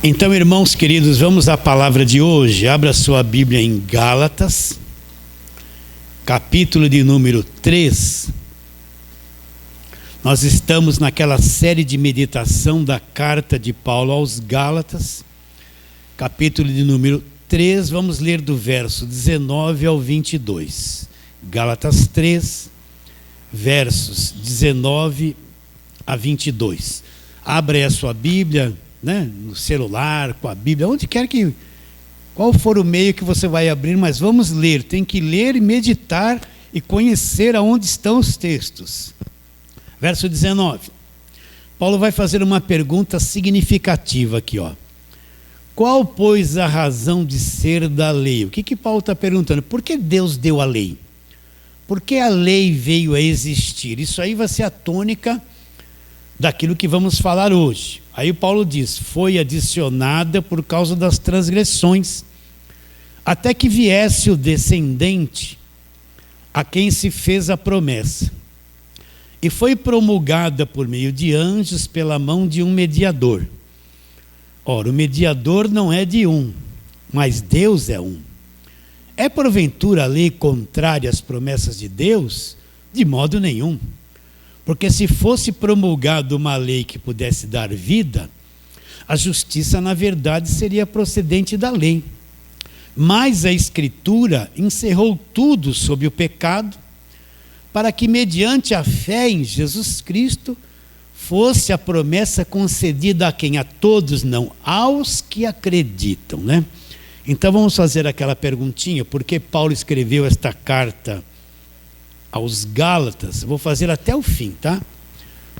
Então, irmãos queridos, vamos à palavra de hoje. Abra sua Bíblia em Gálatas, capítulo de número 3. Nós estamos naquela série de meditação da carta de Paulo aos Gálatas, capítulo de número 3. Vamos ler do verso 19 ao 22. Gálatas 3, versos 19 a 22. Abra aí a sua Bíblia, no celular, com a Bíblia, onde quer que, qual for o meio que você vai abrir, mas vamos ler, tem que ler e meditar e conhecer aonde estão os textos. Verso 19, Paulo vai fazer uma pergunta significativa aqui, Qual, pois, a razão de ser da lei? O que Paulo está perguntando? Por que Deus deu a lei? Por que a lei veio a existir? Isso aí vai ser a tônica daquilo que vamos falar hoje. Aí o Paulo diz, foi adicionada por causa das transgressões, até que viesse o descendente a quem se fez a promessa. E foi promulgada por meio de anjos pela mão de um mediador. Ora, o mediador não é de um, mas Deus é um. É porventura a lei contrária às promessas de Deus? De modo nenhum. Porque se fosse promulgada uma lei que pudesse dar vida, a justiça na verdade seria procedente da lei. Mas a Escritura encerrou tudo sob o pecado, para que mediante a fé em Jesus Cristo, fosse a promessa concedida a quem? A todos, não, aos que acreditam, Então vamos fazer aquela perguntinha, por que Paulo escreveu esta carta aos Gálatas? Vou fazer até o fim, tá?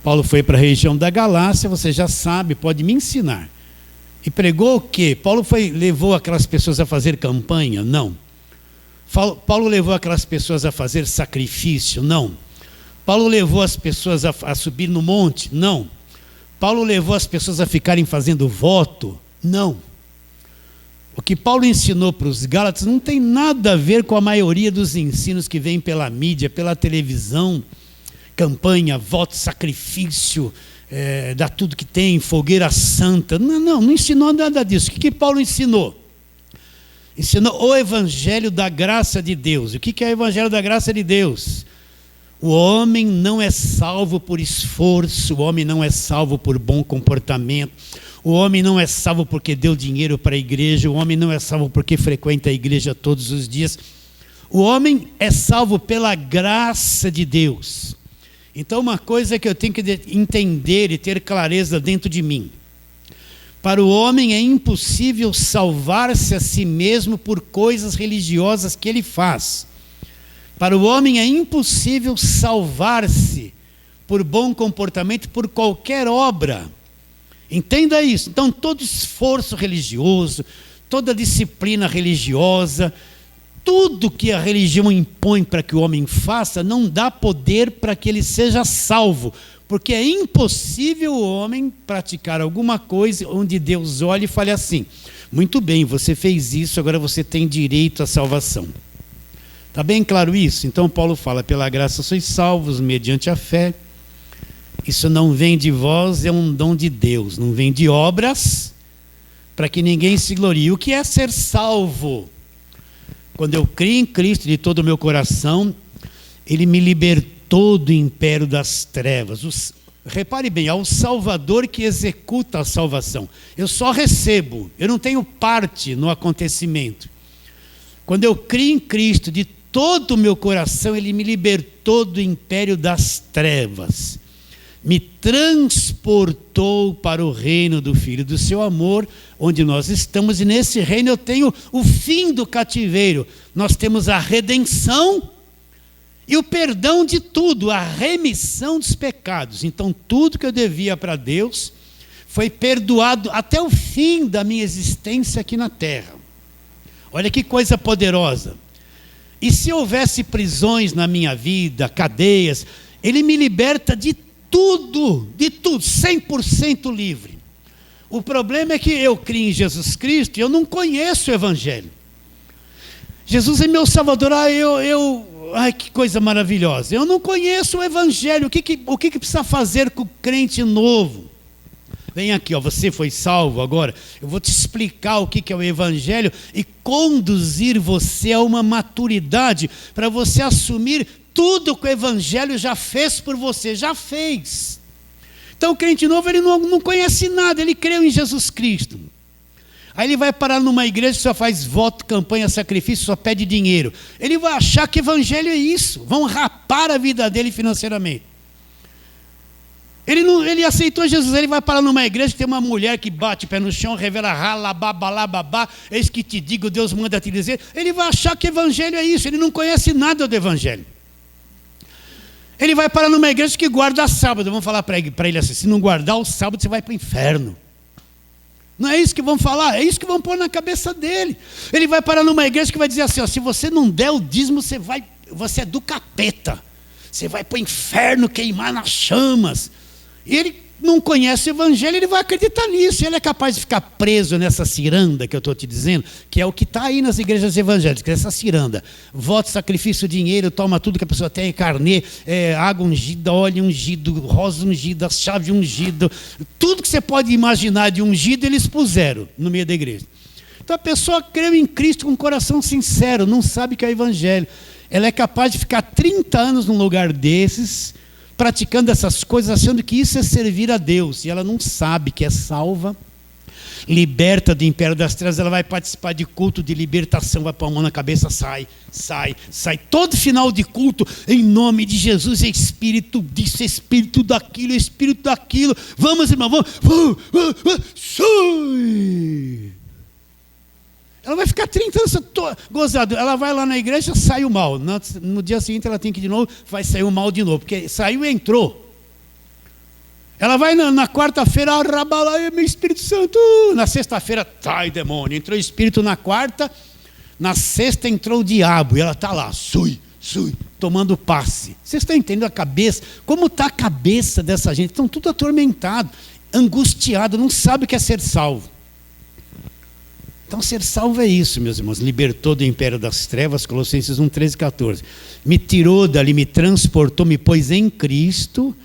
Paulo foi para a região da Galácia, você já sabe, pode me ensinar. E pregou o quê? Paulo levou aquelas pessoas a fazer campanha? Não. Paulo levou aquelas pessoas a fazer sacrifício? Não. Paulo levou as pessoas a subir no monte? Não. Paulo levou as pessoas a ficarem fazendo voto? Não. O que Paulo ensinou para os Gálatas não tem nada a ver com a maioria dos ensinos que vêm pela mídia, pela televisão, campanha, voto, sacrifício, dá tudo que tem, fogueira santa. Não ensinou nada disso. O que Paulo ensinou? Ensinou o Evangelho da graça de Deus. O que é o Evangelho da graça de Deus? O homem não é salvo por esforço, o homem não é salvo por bom comportamento, o homem não é salvo porque deu dinheiro para a igreja, o homem não é salvo porque frequenta a igreja todos os dias. O homem é salvo pela graça de Deus. Então uma coisa que eu tenho que entender e ter clareza dentro de mim. Para o homem é impossível salvar-se a si mesmo por coisas religiosas que ele faz. Para o homem é impossível salvar-se por bom comportamento, por qualquer obra. Entenda isso. Então todo esforço religioso, toda disciplina religiosa, tudo que a religião impõe para que o homem faça, não dá poder para que ele seja salvo. Porque é impossível o homem praticar alguma coisa onde Deus olhe e fale assim, muito bem, você fez isso, agora você tem direito à salvação. Está bem claro isso? Então Paulo fala, pela graça sois salvos, mediante a fé. Isso não vem de vós, é um dom de Deus, não vem de obras, para que ninguém se glorie. O que é ser salvo? Quando eu criei em Cristo de todo o meu coração, Ele me libertou do império das trevas. Repare bem, é o Salvador que executa a salvação. Eu só recebo, eu não tenho parte no acontecimento. Quando eu criei em Cristo de todo o meu coração, Ele me libertou do império das trevas. Me transportou para o reino do Filho do seu amor, onde nós estamos, e nesse reino eu tenho o fim do cativeiro. Nós temos a redenção e o perdão de tudo, a remissão dos pecados. Então tudo que eu devia para Deus foi perdoado até o fim da minha existência aqui na terra. Olha que coisa poderosa. E se houvesse prisões na minha vida, cadeias, Ele me liberta de tudo, 100% livre. O problema é que eu criei em Jesus Cristo e eu não conheço o Evangelho. Jesus é meu Salvador, ai que coisa maravilhosa. Eu não conheço o Evangelho, o que precisa fazer com o crente novo? Vem aqui, ó, você foi salvo agora. Eu vou te explicar o que é o Evangelho e conduzir você a uma maturidade para você assumir tudo que o Evangelho já fez por você, já fez. Então o crente novo, ele não conhece nada, ele creu em Jesus Cristo. Aí ele vai parar numa igreja que só faz voto, campanha, sacrifício, só pede dinheiro. Ele vai achar que Evangelho é isso, vão rapar a vida dele financeiramente. Ele aceitou Jesus, ele vai parar numa igreja que tem uma mulher que bate o pé no chão, revela rala, babá, eis que te digo, Deus manda te dizer. Ele vai achar que Evangelho é isso, ele não conhece nada do Evangelho. Ele vai parar numa igreja que guarda sábado, vamos falar para ele assim, se não guardar o sábado você vai para o inferno. Não é isso que vão falar, é isso que vão pôr na cabeça dele. Ele vai parar numa igreja que vai dizer assim, ó, se você não der o dízimo, você é do capeta. Você vai para o inferno queimar nas chamas. E ele não conhece o Evangelho, ele vai acreditar nisso. Ele é capaz de ficar preso nessa ciranda que eu estou te dizendo, que é o que está aí nas igrejas evangélicas, essa ciranda. Voto, sacrifício, dinheiro, toma tudo que a pessoa tem, carnê, água ungida, óleo ungido, rosa ungida, chave ungido. Tudo que você pode imaginar de ungido, eles puseram no meio da igreja. Então a pessoa creu em Cristo com um coração sincero, não sabe o que é o Evangelho. Ela é capaz de ficar 30 anos num lugar desses, praticando essas coisas, achando que isso é servir a Deus, e ela não sabe que é salva, liberta do império das trevas. Ela vai participar de culto de libertação, vai pôr a mão na cabeça, sai, todo final de culto, em nome de Jesus, é espírito disso, espírito daquilo, vamos irmão, vamos, sai. Ela vai ficar 30 anos gozado. Ela vai lá na igreja, sai o mal. No dia seguinte ela tem que ir de novo, vai sair o mal de novo, porque saiu e entrou. Ela vai na quarta-feira, meu Espírito Santo. Na sexta-feira, sai demônio. Entrou o Espírito na quarta, na sexta entrou o diabo. E ela está lá, tomando passe. Vocês estão entendendo a cabeça? Como está a cabeça dessa gente? Estão tudo atormentado, angustiado, não sabe o que é ser salvo. Então ser salvo é isso, meus irmãos. Libertou do império das trevas, Colossenses 1, 13 e 14. Me tirou dali, me transportou, me pôs em Cristo.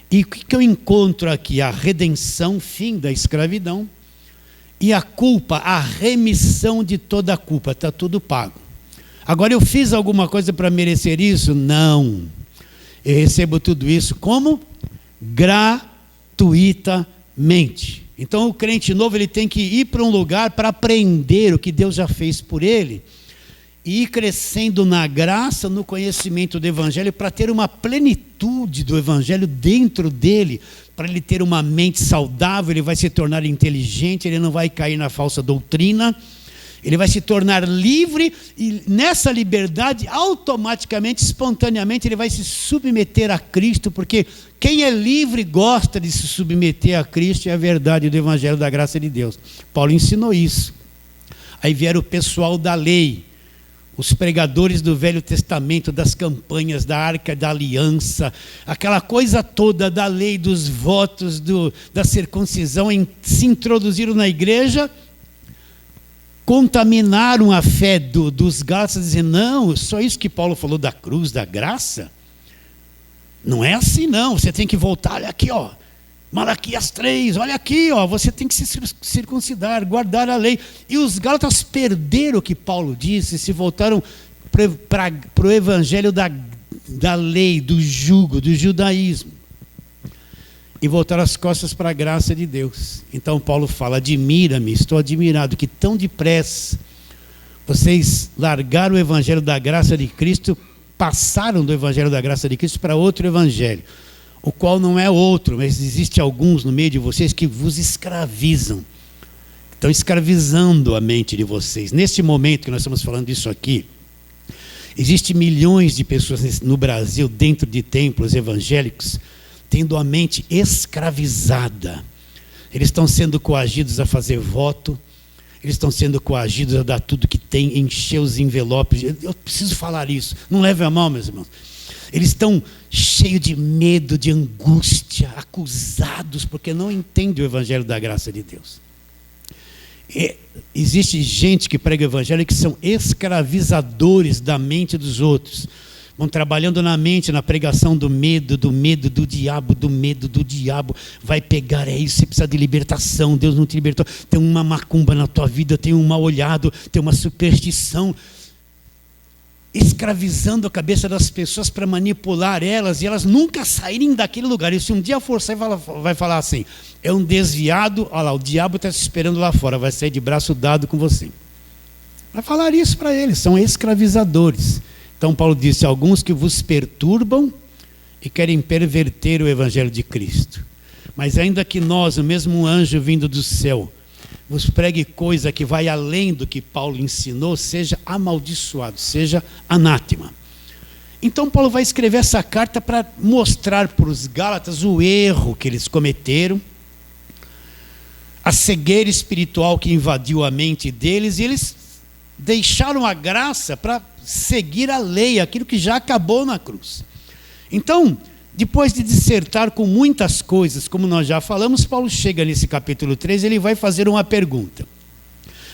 E o que eu encontro aqui? A redenção, fim da escravidão. E a culpa, a remissão de toda a culpa. Está tudo pago. Agora eu fiz alguma coisa para merecer isso? Não. Eu recebo tudo isso como gratuitamente. Então o crente novo, ele tem que ir para um lugar para aprender o que Deus já fez por ele e ir crescendo na graça, no conhecimento do Evangelho, para ter uma plenitude do Evangelho dentro dele, para ele ter uma mente saudável. Ele vai se tornar inteligente, ele não vai cair na falsa doutrina, ele vai se tornar livre, e nessa liberdade, automaticamente, espontaneamente, ele vai se submeter a Cristo, porque quem é livre gosta de se submeter a Cristo, é a verdade do Evangelho da graça de Deus. Paulo ensinou isso. Aí vieram o pessoal da lei, os pregadores do Velho Testamento, das campanhas, da Arca da Aliança, aquela coisa toda da lei, dos votos, da circuncisão, se introduziram na igreja, contaminaram a fé dos Gálatas, dizendo, não, só isso que Paulo falou da cruz, da graça, não é assim não, você tem que voltar, olha aqui, ó, Malaquias 3, olha aqui, ó, você tem que se circuncidar, guardar a lei. E os Gálatas perderam o que Paulo disse, se voltaram para o evangelho da lei, do jugo, do judaísmo, e voltaram as costas para a graça de Deus. Então Paulo fala, admira-me, estou admirado que tão depressa vocês largaram o evangelho da graça de Cristo, passaram do evangelho da graça de Cristo para outro evangelho, o qual não é outro, mas existe alguns no meio de vocês que vos escravizam, estão escravizando a mente de vocês. Neste momento que nós estamos falando disso aqui, existem milhões de pessoas no Brasil, dentro de templos evangélicos, tendo a mente escravizada. Eles estão sendo coagidos a fazer voto, eles estão sendo coagidos a dar tudo que tem, encher os envelopes. Eu preciso falar isso, não leve a mal, meus irmãos. Eles estão cheios de medo, de angústia, acusados, porque não entendem o evangelho da graça de Deus. Existe gente que prega o evangelho que são escravizadores da mente dos outros. vão trabalhando na mente, na pregação do medo do diabo, vai pegar, é isso, você precisa de libertação, Deus não te libertou, tem uma macumba na tua vida, tem um mal olhado, tem uma superstição, escravizando a cabeça das pessoas para manipular elas, e elas nunca saírem daquele lugar. E se um dia for sair, vai falar assim, é um desviado, olha lá, o diabo está te esperando lá fora, vai sair de braço dado com você. Vai falar isso para eles, são escravizadores. Então Paulo disse, alguns que vos perturbam e querem perverter o evangelho de Cristo. Mas ainda que nós, o mesmo anjo vindo do céu, vos pregue coisa que vai além do que Paulo ensinou, seja amaldiçoado, seja anátema. Então Paulo vai escrever essa carta para mostrar para os Gálatas o erro que eles cometeram, a cegueira espiritual que invadiu a mente deles, e eles deixaram a graça para seguir a lei, aquilo que já acabou na cruz. Então, depois de dissertar com muitas coisas, como nós já falamos, Paulo chega nesse capítulo 3, ele vai fazer uma pergunta.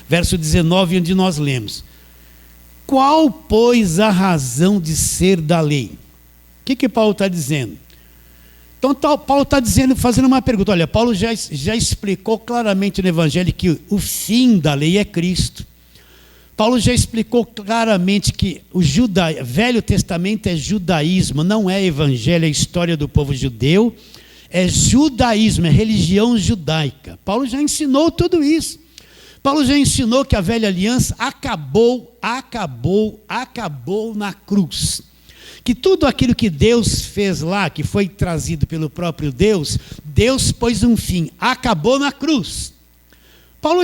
Verso 19, onde nós lemos: qual, pois, a razão de ser da lei? O que Paulo está dizendo? Então, Paulo está dizendo, fazendo uma pergunta. Olha, Paulo já explicou claramente no Evangelho que o fim da lei é Cristo. Paulo já explicou claramente que o Velho Testamento é judaísmo, não é evangelho, é história do povo judeu, é judaísmo, é religião judaica. Paulo já ensinou tudo isso. Paulo já ensinou que a velha aliança acabou na cruz. Que tudo aquilo que Deus fez lá, que foi trazido pelo próprio Deus, Deus pôs um fim, acabou na cruz. Paulo...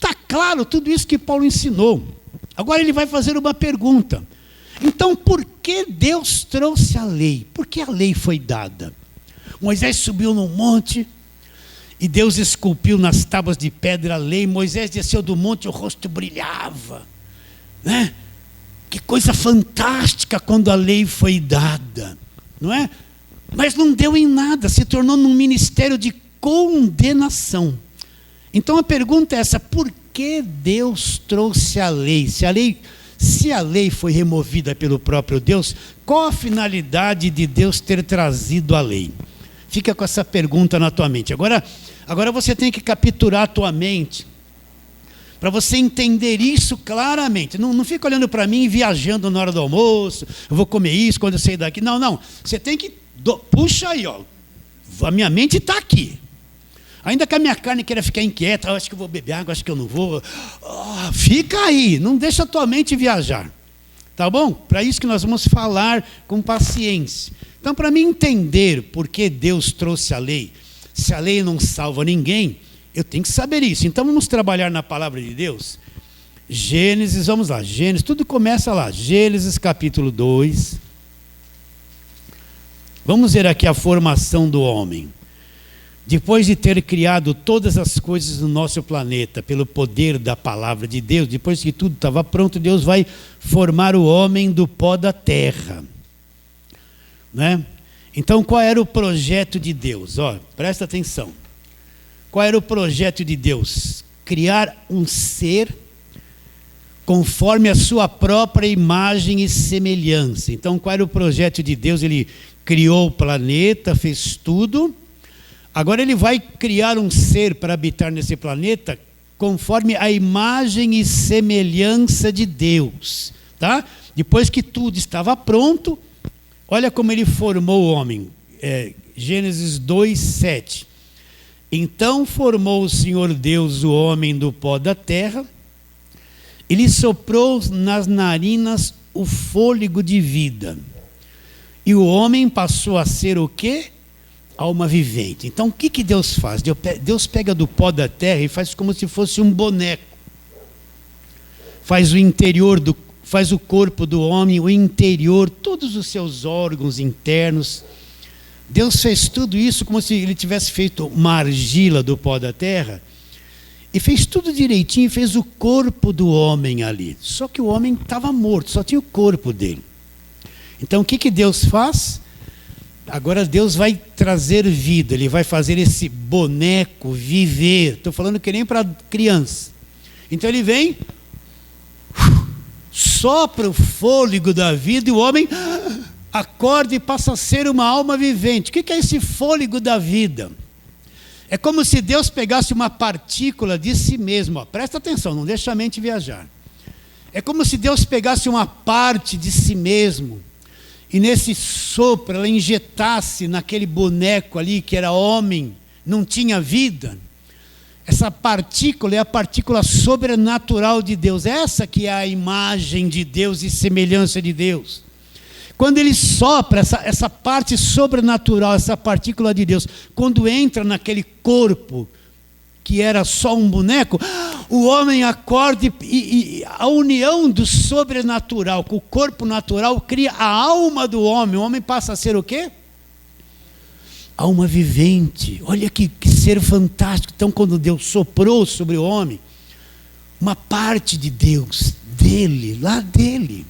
Está claro tudo isso que Paulo ensinou. Agora ele vai fazer uma pergunta. Então, por que Deus trouxe a lei? Por que a lei foi dada? Moisés subiu num monte e Deus esculpiu nas tábuas de pedra a lei. Moisés desceu do monte e o rosto brilhava, né? Que coisa fantástica quando a lei foi dada, não é? Mas não deu em nada, se tornou num ministério de condenação. Então a pergunta é essa: por que Deus trouxe a lei? Se a lei foi removida pelo próprio Deus, qual a finalidade de Deus ter trazido a lei? Fica com essa pergunta na tua mente. Agora você tem que capturar a tua mente, para você entender isso claramente. Não fica olhando para mim e viajando na hora do almoço, eu vou comer isso quando eu sair daqui. Não, você tem que... Puxa aí, ó. A minha mente está aqui. Ainda que a minha carne queira ficar inquieta, acho que eu vou beber água, acho que eu não vou. Fica aí, não deixa a tua mente viajar. Tá bom? Para isso que nós vamos falar com paciência. Então, para mim entender por que Deus trouxe a lei, se a lei não salva ninguém, eu tenho que saber isso. Então, vamos trabalhar na palavra de Deus. Gênesis, vamos lá. Gênesis, tudo começa lá. Gênesis capítulo 2. Vamos ver aqui a formação do homem. Depois de ter criado todas as coisas no nosso planeta, pelo poder da palavra de Deus, depois que tudo estava pronto, Deus vai formar o homem do pó da terra, né? Então, qual era o projeto de Deus? Presta atenção. Qual era o projeto de Deus? Criar um ser conforme a sua própria imagem e semelhança. Então, qual era o projeto de Deus? Ele criou o planeta, fez tudo. Agora ele vai criar um ser para habitar nesse planeta conforme a imagem e semelhança de Deus, tá? Depois que tudo estava pronto, olha como ele formou o homem. Gênesis 2, 7. Então formou o Senhor Deus o homem do pó da terra, e lhe soprou nas narinas o fôlego de vida. E o homem passou a ser o quê? Alma vivente. Então o que Deus faz? Deus pega do pó da terra e faz como se fosse um boneco. Faz faz o corpo do homem, o interior, todos os seus órgãos internos. Deus fez tudo isso como se ele tivesse feito uma argila do pó da terra e fez tudo direitinho e fez o corpo do homem ali. Só que o homem estava morto, só tinha o corpo dele. Então o que Deus faz? Agora Deus vai trazer vida, Ele vai fazer esse boneco viver. Estou falando que nem para criança. Então Ele vem, sopra o fôlego da vida e o homem acorda e passa a ser uma alma vivente. O que é esse fôlego da vida? É como se Deus pegasse uma partícula de si mesmo. Ó, presta atenção, não deixa a mente viajar. É como se Deus pegasse uma parte de si mesmo e nesse sopro ela injetasse naquele boneco ali que era homem, não tinha vida. Essa partícula é a partícula sobrenatural de Deus. Essa que é a imagem de Deus e semelhança de Deus. Quando ele sopra essa parte sobrenatural, essa partícula de Deus, quando entra naquele corpo que era só um boneco, o homem acorda e a união do sobrenatural com o corpo natural cria a alma do homem. O homem passa a ser o quê? Alma vivente. Olha que ser fantástico. Então, quando Deus soprou sobre o homem, uma parte de Deus, dele, lá dele,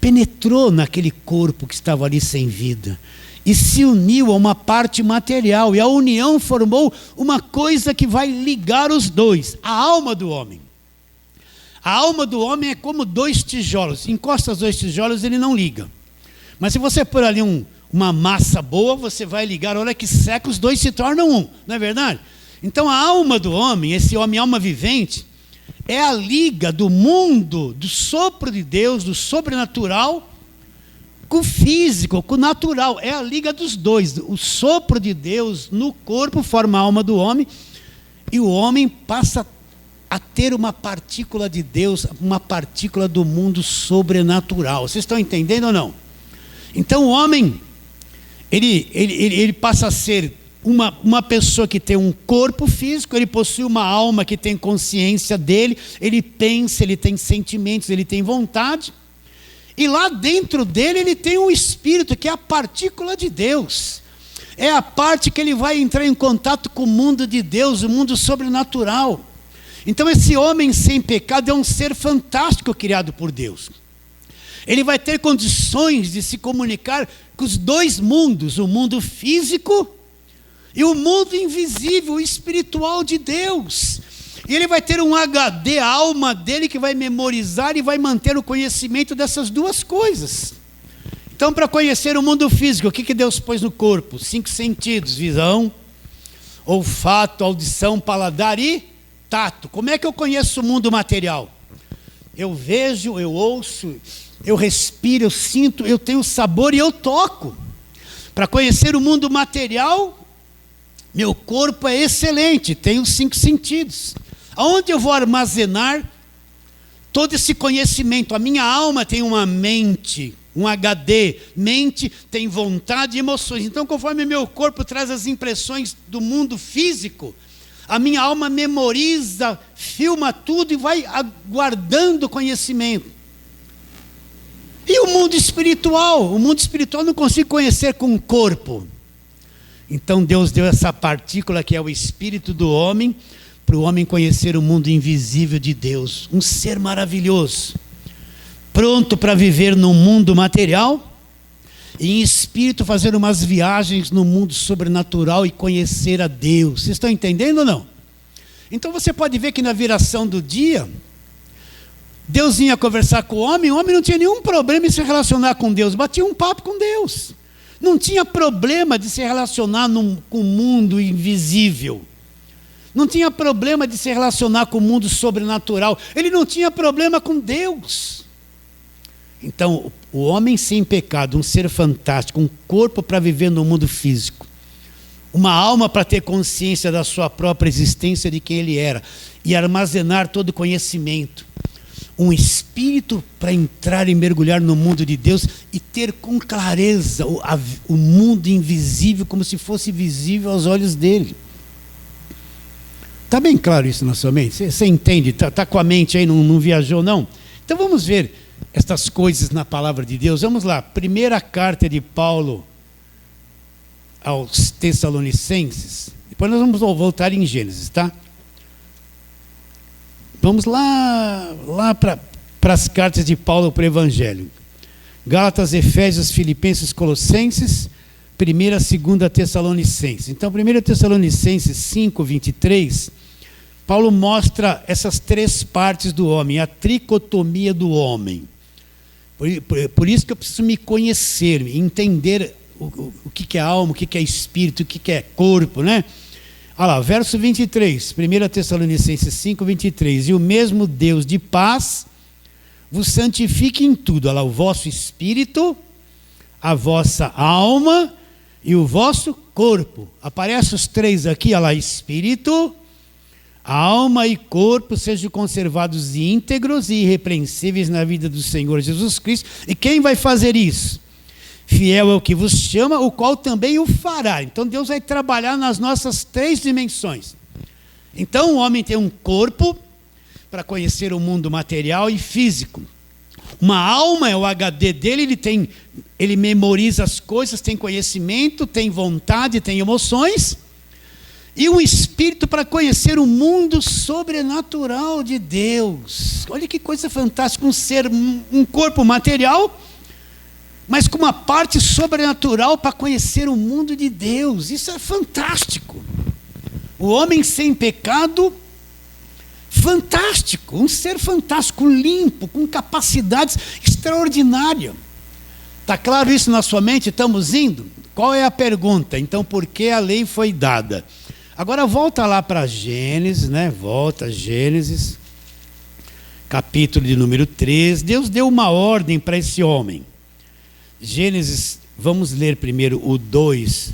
penetrou naquele corpo que estava ali sem vida e se uniu a uma parte material, e a união formou uma coisa que vai ligar os dois, a alma do homem. A alma do homem é como dois tijolos, encosta os dois tijolos, ele não liga, mas se você pôr ali uma massa boa, você vai ligar, a hora que seca os dois se tornam um, não é verdade? Então a alma do homem, esse homem alma vivente, é a liga do mundo, do sopro de Deus, do sobrenatural, com o físico, com o natural. É a liga dos dois. O sopro de Deus no corpo forma a alma do homem, e o homem passa a ter uma partícula de Deus, uma partícula do mundo sobrenatural. Vocês estão entendendo ou não? Então o homem, ele passa a ser uma pessoa que tem um corpo físico, ele possui uma alma que tem consciência dele, ele pensa, ele tem sentimentos, ele tem vontade, e lá dentro dele ele tem um espírito que é a partícula de Deus, é a parte que ele vai entrar em contato com o mundo de Deus, o mundo sobrenatural. Então esse homem sem pecado é um ser fantástico criado por Deus. Ele vai ter condições de se comunicar com os dois mundos, o mundo físico e o mundo invisível, o espiritual de Deus. E ele vai ter um HD, a alma dele, que vai memorizar e vai manter o conhecimento dessas duas coisas. Então, para conhecer o mundo físico, o que Deus pôs no corpo? 5 sentidos: visão, olfato, audição, paladar e tato. Como é que eu conheço o mundo material? Eu vejo, eu ouço, eu respiro, eu sinto, eu tenho sabor e eu toco. Para conhecer o mundo material, meu corpo é excelente, tem os 5 sentidos. Aonde eu vou armazenar todo esse conhecimento? A minha alma tem uma mente, um HD. Mente tem vontade e emoções. Então, conforme meu corpo traz as impressões do mundo físico, a minha alma memoriza, filma tudo e vai guardando conhecimento. E o mundo espiritual? O mundo espiritual eu não consigo conhecer com o corpo. Então Deus deu essa partícula que é o espírito do homem, para o homem conhecer o mundo invisível de Deus. Um ser maravilhoso, pronto para viver no mundo material, e em espírito fazer umas viagens no mundo sobrenatural e conhecer a Deus. Vocês estão entendendo ou não? Então você pode ver que na viração do dia, Deus vinha conversar com o homem não tinha nenhum problema em se relacionar com Deus, batia um papo com Deus. Não tinha problema de se relacionar com o mundo invisível. Não tinha problema de se relacionar com o mundo sobrenatural. Ele não tinha problema com Deus. Então, o homem sem pecado, um ser fantástico, um corpo para viver no mundo físico, uma alma para ter consciência da sua própria existência, de quem ele era, e armazenar todo o conhecimento, um espírito para entrar e mergulhar no mundo de Deus e ter com clareza o mundo invisível como se fosse visível aos olhos dele. Está bem claro isso na sua mente? Você entende? Está com a mente aí, não viajou não? Então vamos ver estas coisas na palavra de Deus. Vamos lá, primeira carta de Paulo aos Tessalonicenses. Depois nós vamos voltar em Gênesis, tá? Vamos lá para as cartas de Paulo para o Evangelho. Gálatas, Efésios, Filipenses, Colossenses, 1ª, 2ª Tessalonicenses. Então, 1 Tessalonicenses 5, 23, Paulo mostra essas 3 partes do homem, a tricotomia do homem. Por isso que eu preciso me conhecer, entender o que é alma, o que é espírito, o que é corpo, né? Olha lá, verso 23, 1 Tessalonicenses 5, 23. E o mesmo Deus de paz vos santifique em tudo. Olha lá, o vosso espírito, a vossa alma e o vosso corpo. Aparecem os três aqui, olha lá, espírito, alma e corpo sejam conservados íntegros e irrepreensíveis na vida do Senhor Jesus Cristo. E quem vai fazer isso? Fiel é o que vos chama, o qual também o fará. Então Deus vai trabalhar nas nossas três dimensões. Então o homem tem um corpo para conhecer o mundo material e físico. Uma alma é o HD dele, ele memoriza as coisas, tem conhecimento, tem vontade, tem emoções. E um espírito para conhecer o mundo sobrenatural de Deus. Olha que coisa fantástica, um corpo material, mas com uma parte sobrenatural para conhecer o mundo de Deus. Isso é fantástico. O homem sem pecado, fantástico, um ser fantástico, limpo, com capacidades extraordinárias. Está claro isso na sua mente? Estamos indo? Qual é a pergunta? Então, por que a lei foi dada? Agora volta lá para Gênesis, né? Volta a Gênesis, capítulo de número 3. Deus deu uma ordem para esse homem. Gênesis, vamos ler primeiro o 2,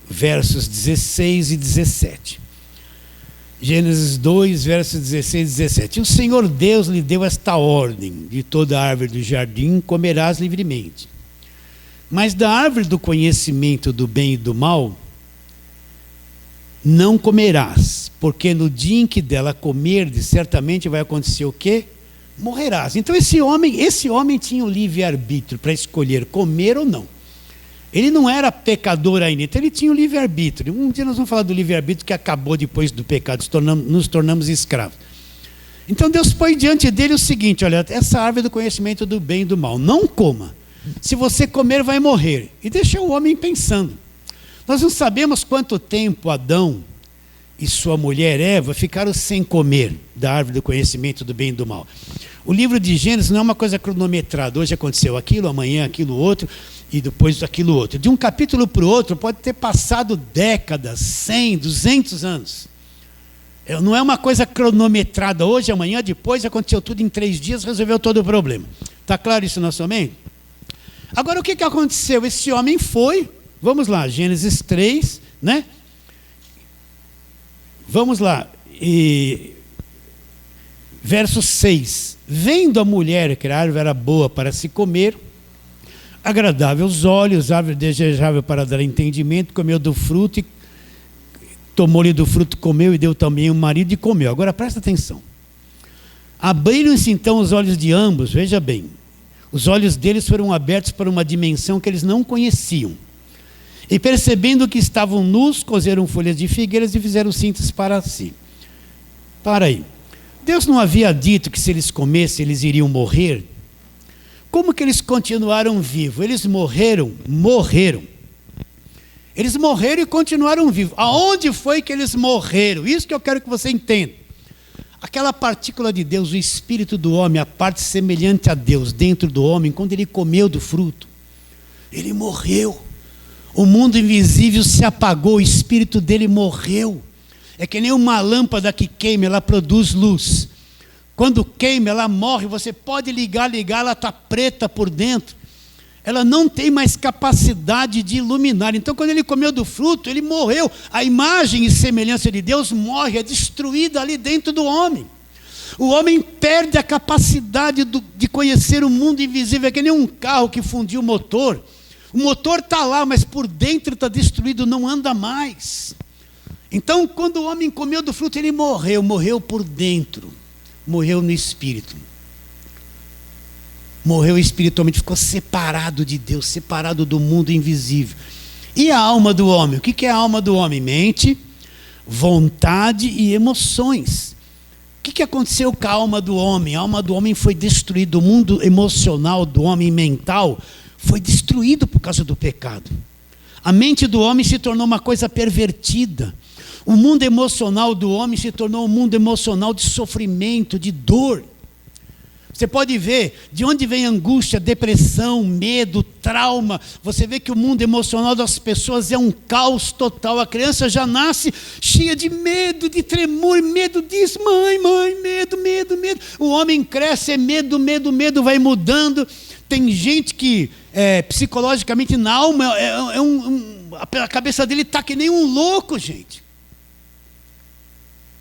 versos 16 e 17. Gênesis 2, versos 16 e 17. O Senhor Deus lhe deu esta ordem: de toda árvore do jardim comerás livremente, mas da árvore do conhecimento do bem e do mal não comerás, porque no dia em que dela comerdes, certamente vai acontecer o quê? Morrerás. Então esse homem tinha o livre-arbítrio para escolher comer ou não. Ele não era pecador ainda, então ele tinha o livre-arbítrio. Um dia nós vamos falar do livre-arbítrio que acabou depois do pecado, nos tornamos escravos. Então Deus põe diante dele o seguinte: olha, essa árvore do conhecimento do bem e do mal, não coma. Se você comer, vai morrer. E deixa o homem pensando. Nós não sabemos quanto tempo Adão e sua mulher Eva ficaram sem comer da árvore do conhecimento do bem e do mal. O livro de Gênesis não é uma coisa cronometrada. Hoje aconteceu aquilo, amanhã aquilo outro, e depois aquilo outro. De um capítulo para o outro pode ter passado décadas, 100, 200 anos. Não é uma coisa cronometrada. Hoje, amanhã, depois, aconteceu tudo em 3 dias, resolveu todo o problema. Está claro isso na sua mente? Agora, o que aconteceu? Esse homem foi, vamos lá, Gênesis 3, né? Vamos lá, verso 6. Vendo a mulher que a árvore era boa para se comer, agradável aos olhos, árvore desejável para dar entendimento, comeu do fruto, e tomou-lhe do fruto, comeu e deu também o marido e comeu. Agora presta atenção. Abriram-se então os olhos de ambos, veja bem. Os olhos deles foram abertos para uma dimensão que eles não conheciam. E percebendo que estavam nus, cozeram folhas de figueiras e fizeram cintas para si. Para aí. Deus não havia dito que se eles comessem, eles iriam morrer? Como que eles continuaram vivos? Eles morreram. Eles morreram e continuaram vivos. Aonde foi que eles morreram? Isso que eu quero que você entenda. Aquela partícula de Deus, o espírito do homem, a parte semelhante a Deus dentro do homem, quando ele comeu do fruto, ele morreu. O mundo invisível se apagou, o espírito dele morreu. É que nem uma lâmpada que queima, ela produz luz. Quando queima, ela morre, você pode ligar, ela está preta por dentro. Ela não tem mais capacidade de iluminar. Então, quando ele comeu do fruto, ele morreu. A imagem e semelhança de Deus morre, é destruída ali dentro do homem. O homem perde a capacidade de conhecer o mundo invisível. É que nem um carro que fundiu o motor. O motor está lá, mas por dentro está destruído, não anda mais. Então, quando o homem comeu do fruto, ele morreu por dentro. Morreu no espírito. Morreu espiritualmente, ficou separado de Deus, separado do mundo invisível. E a alma do homem? O que é a alma do homem? Mente, vontade e emoções. O que aconteceu com a alma do homem? A alma do homem foi destruída. O mundo emocional do homem mental foi destruído por causa do pecado. A mente do homem se tornou uma coisa pervertida. O mundo emocional do homem se tornou um mundo emocional de sofrimento, de dor. Você pode ver de onde vem angústia, depressão, medo, trauma. Você vê que o mundo emocional das pessoas é um caos total. A criança já nasce cheia de medo, de tremor, medo disso. Mãe, medo, medo, medo. O homem cresce, é medo, medo, medo, vai mudando. Tem gente que psicologicamente na alma, a cabeça dele está que nem um louco, gente.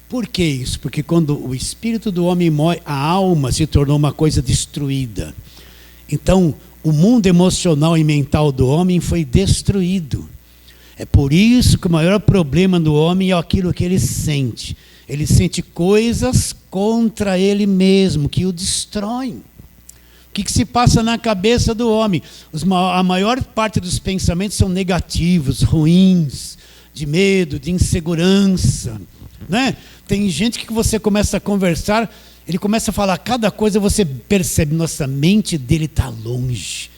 Por que isso? Porque quando o espírito do homem morre, a alma se tornou uma coisa destruída. Então, o mundo emocional e mental do homem foi destruído. É por isso que o maior problema do homem é aquilo que ele sente. Ele sente coisas contra ele mesmo, que o destroem. O que se passa na cabeça do homem? A maior parte dos pensamentos são negativos, ruins, de medo, de insegurança, né? Tem gente que você começa a conversar, ele começa a falar cada coisa, você percebe, nossa, a mente dele está longe.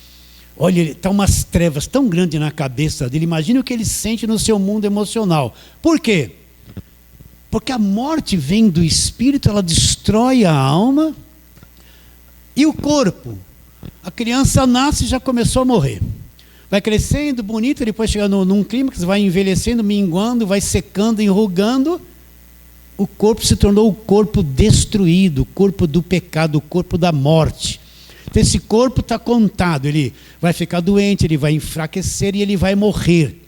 Olha, está umas trevas tão grandes na cabeça dele. Imagina o que ele sente no seu mundo emocional. Por quê? Porque a morte vem do espírito, ela destrói a alma e o corpo. A criança nasce e já começou a morrer. Vai crescendo, bonita, depois chega num clímax, vai envelhecendo, minguando, vai secando, enrugando. O corpo se tornou o corpo destruído, o corpo do pecado, o corpo da morte. Então esse corpo está contado, ele vai ficar doente, ele vai enfraquecer e ele vai morrer.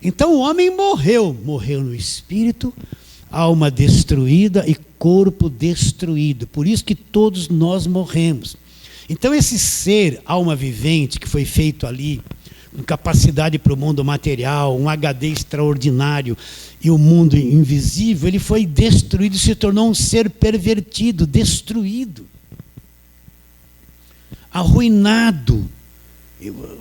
Então o homem morreu no espírito, alma destruída e corpo destruído. Por isso que todos nós morremos. Então esse ser, alma vivente, que foi feito ali, com capacidade para o mundo material, um HD extraordinário e o mundo invisível, ele foi destruído, se tornou um ser pervertido, destruído, arruinado.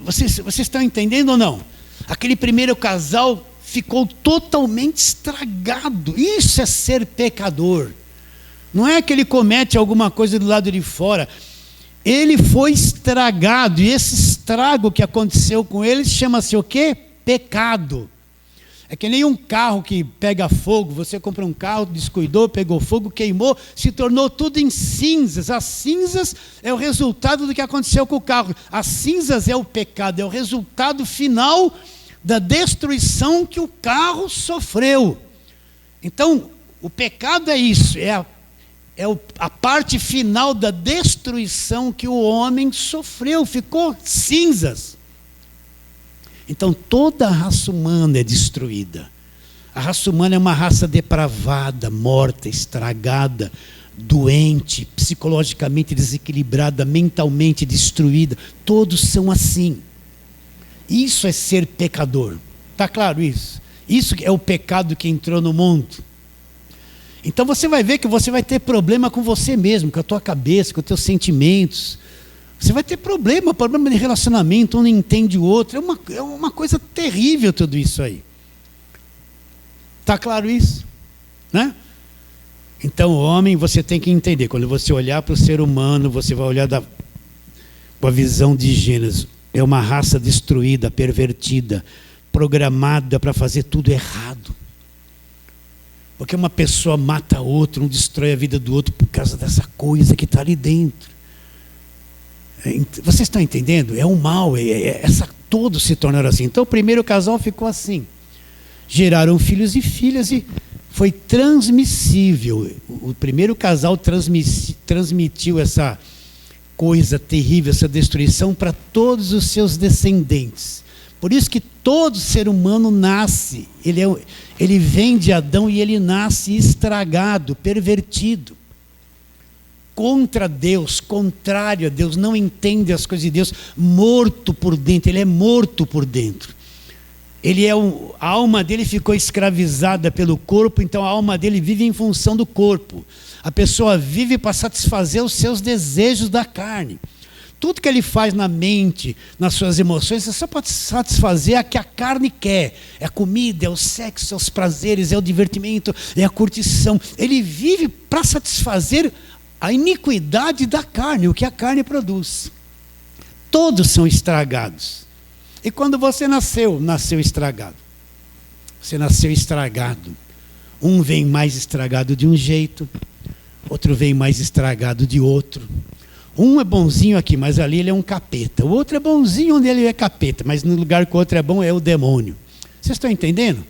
Vocês estão entendendo ou não? Aquele primeiro casal ficou totalmente estragado. Isso é ser pecador. Não é que ele comete alguma coisa do lado de fora. Ele foi estragado, e esse estrago que aconteceu com ele chama-se o quê? Pecado. É que nem um carro que pega fogo. Você compra um carro, descuidou, pegou fogo, queimou, se tornou tudo em cinzas. As cinzas é o resultado do que aconteceu com o carro. As cinzas é o pecado, é o resultado final da destruição que o carro sofreu. Então, o pecado é isso, é a parte final da destruição que o homem sofreu, ficou cinzas. Então toda a raça humana é destruída. A raça humana é uma raça depravada, morta, estragada, doente, psicologicamente desequilibrada, mentalmente destruída. Todos são assim. Isso é ser pecador. Está claro isso? Isso é o pecado que entrou no mundo. Então você vai ver que você vai ter problema com você mesmo, com a tua cabeça, com os teus sentimentos. Você vai ter problema de relacionamento, um não entende o outro. É uma coisa terrível tudo isso aí. Está claro isso? Né? Então, homem, você tem que entender. Quando você olhar para o ser humano, você vai olhar com a visão de Gênesis. É uma raça destruída, pervertida, programada para fazer tudo errado. Porque uma pessoa mata a outra, um destrói a vida do outro por causa dessa coisa que está ali dentro. Vocês estão entendendo? É um mal, todos se tornaram assim. Então o primeiro casal ficou assim. Geraram filhos e filhas e foi transmissível. O primeiro casal transmitiu essa coisa terrível, essa destruição para todos os seus descendentes. Por isso que todo ser humano nasce, ele vem de Adão e ele nasce estragado, pervertido, contra Deus, contrário a Deus, não entende as coisas de Deus, morto por dentro, ele é morto por dentro. A alma dele ficou escravizada pelo corpo, então a alma dele vive em função do corpo. A pessoa vive para satisfazer os seus desejos da carne. Tudo que ele faz na mente, nas suas emoções, é só para satisfazer a que a carne quer. É a comida, é o sexo, é os prazeres, é o divertimento, é a curtição. Ele vive para satisfazer a iniquidade da carne, o que a carne produz. Todos são estragados. E quando você nasceu estragado. Você nasceu estragado. Um vem mais estragado de um jeito, outro vem mais estragado de outro. Um é bonzinho aqui, mas ali ele é um capeta. O outro é bonzinho onde ele é capeta, mas no lugar que o outro é bom é o demônio. Vocês estão entendendo?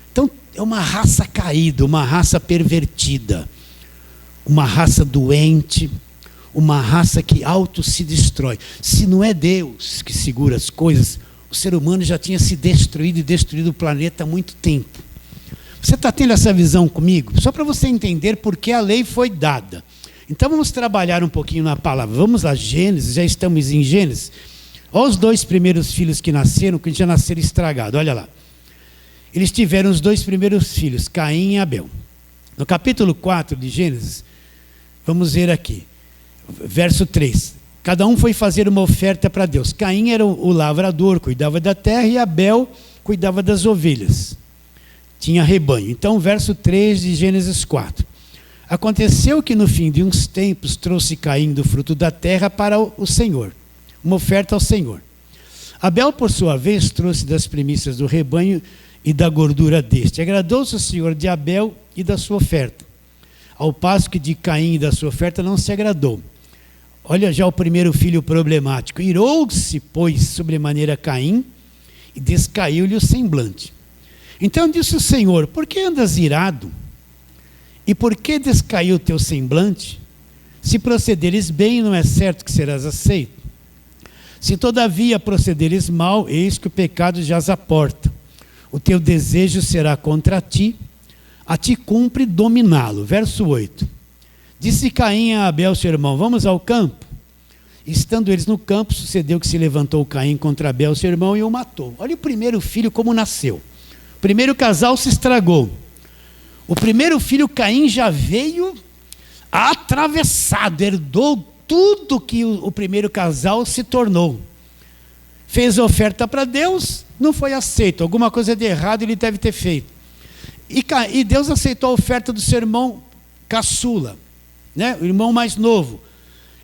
Então é uma raça caída, uma raça pervertida, uma raça doente, uma raça que auto se destrói. Se não é Deus que segura as coisas, o ser humano já tinha se destruído e destruído o planeta há muito tempo. Você está tendo essa visão comigo? Só para você entender por que a lei foi dada. Então vamos trabalhar um pouquinho na palavra. Vamos lá, Gênesis, já estamos em Gênesis. Olha os 2 primeiros filhos que nasceram, que já nasceram estragados, olha lá. Eles tiveram os 2 primeiros filhos, Caim e Abel. No capítulo 4 de Gênesis, vamos ver aqui, verso 3. Cada um foi fazer uma oferta para Deus. Caim era o lavrador, cuidava da terra, e Abel cuidava das ovelhas. Tinha rebanho. Então, verso 3 de Gênesis 4. Aconteceu que no fim de uns tempos trouxe Caim do fruto da terra para o Senhor, uma oferta ao Senhor. Abel, por sua vez, trouxe das primícias do rebanho e da gordura deste. Agradou-se o Senhor de Abel e da sua oferta, ao passo que de Caim e da sua oferta não se agradou. Olha já o primeiro filho problemático. Irou-se, pois, sobremaneira Caim, e descaiu-lhe o semblante. Então disse o Senhor: por que andas irado? E por que descaiu o teu semblante? Se procederes bem, não é certo que serás aceito. Se todavia procederes mal, eis que o pecado jaz à porta. O teu desejo será contra ti, a ti cumpre dominá-lo. Verso 8. Disse Caim a Abel, seu irmão: vamos ao campo? Estando eles no campo, sucedeu que se levantou Caim contra Abel, seu irmão, e o matou. Olha o primeiro filho como nasceu. O primeiro casal se estragou. O primeiro filho, Caim, já veio atravessado, herdou tudo que o primeiro casal se tornou. Fez a oferta para Deus, não foi aceito. Alguma coisa de errado ele deve ter feito. E Deus aceitou a oferta do seu irmão caçula, né? O irmão mais novo.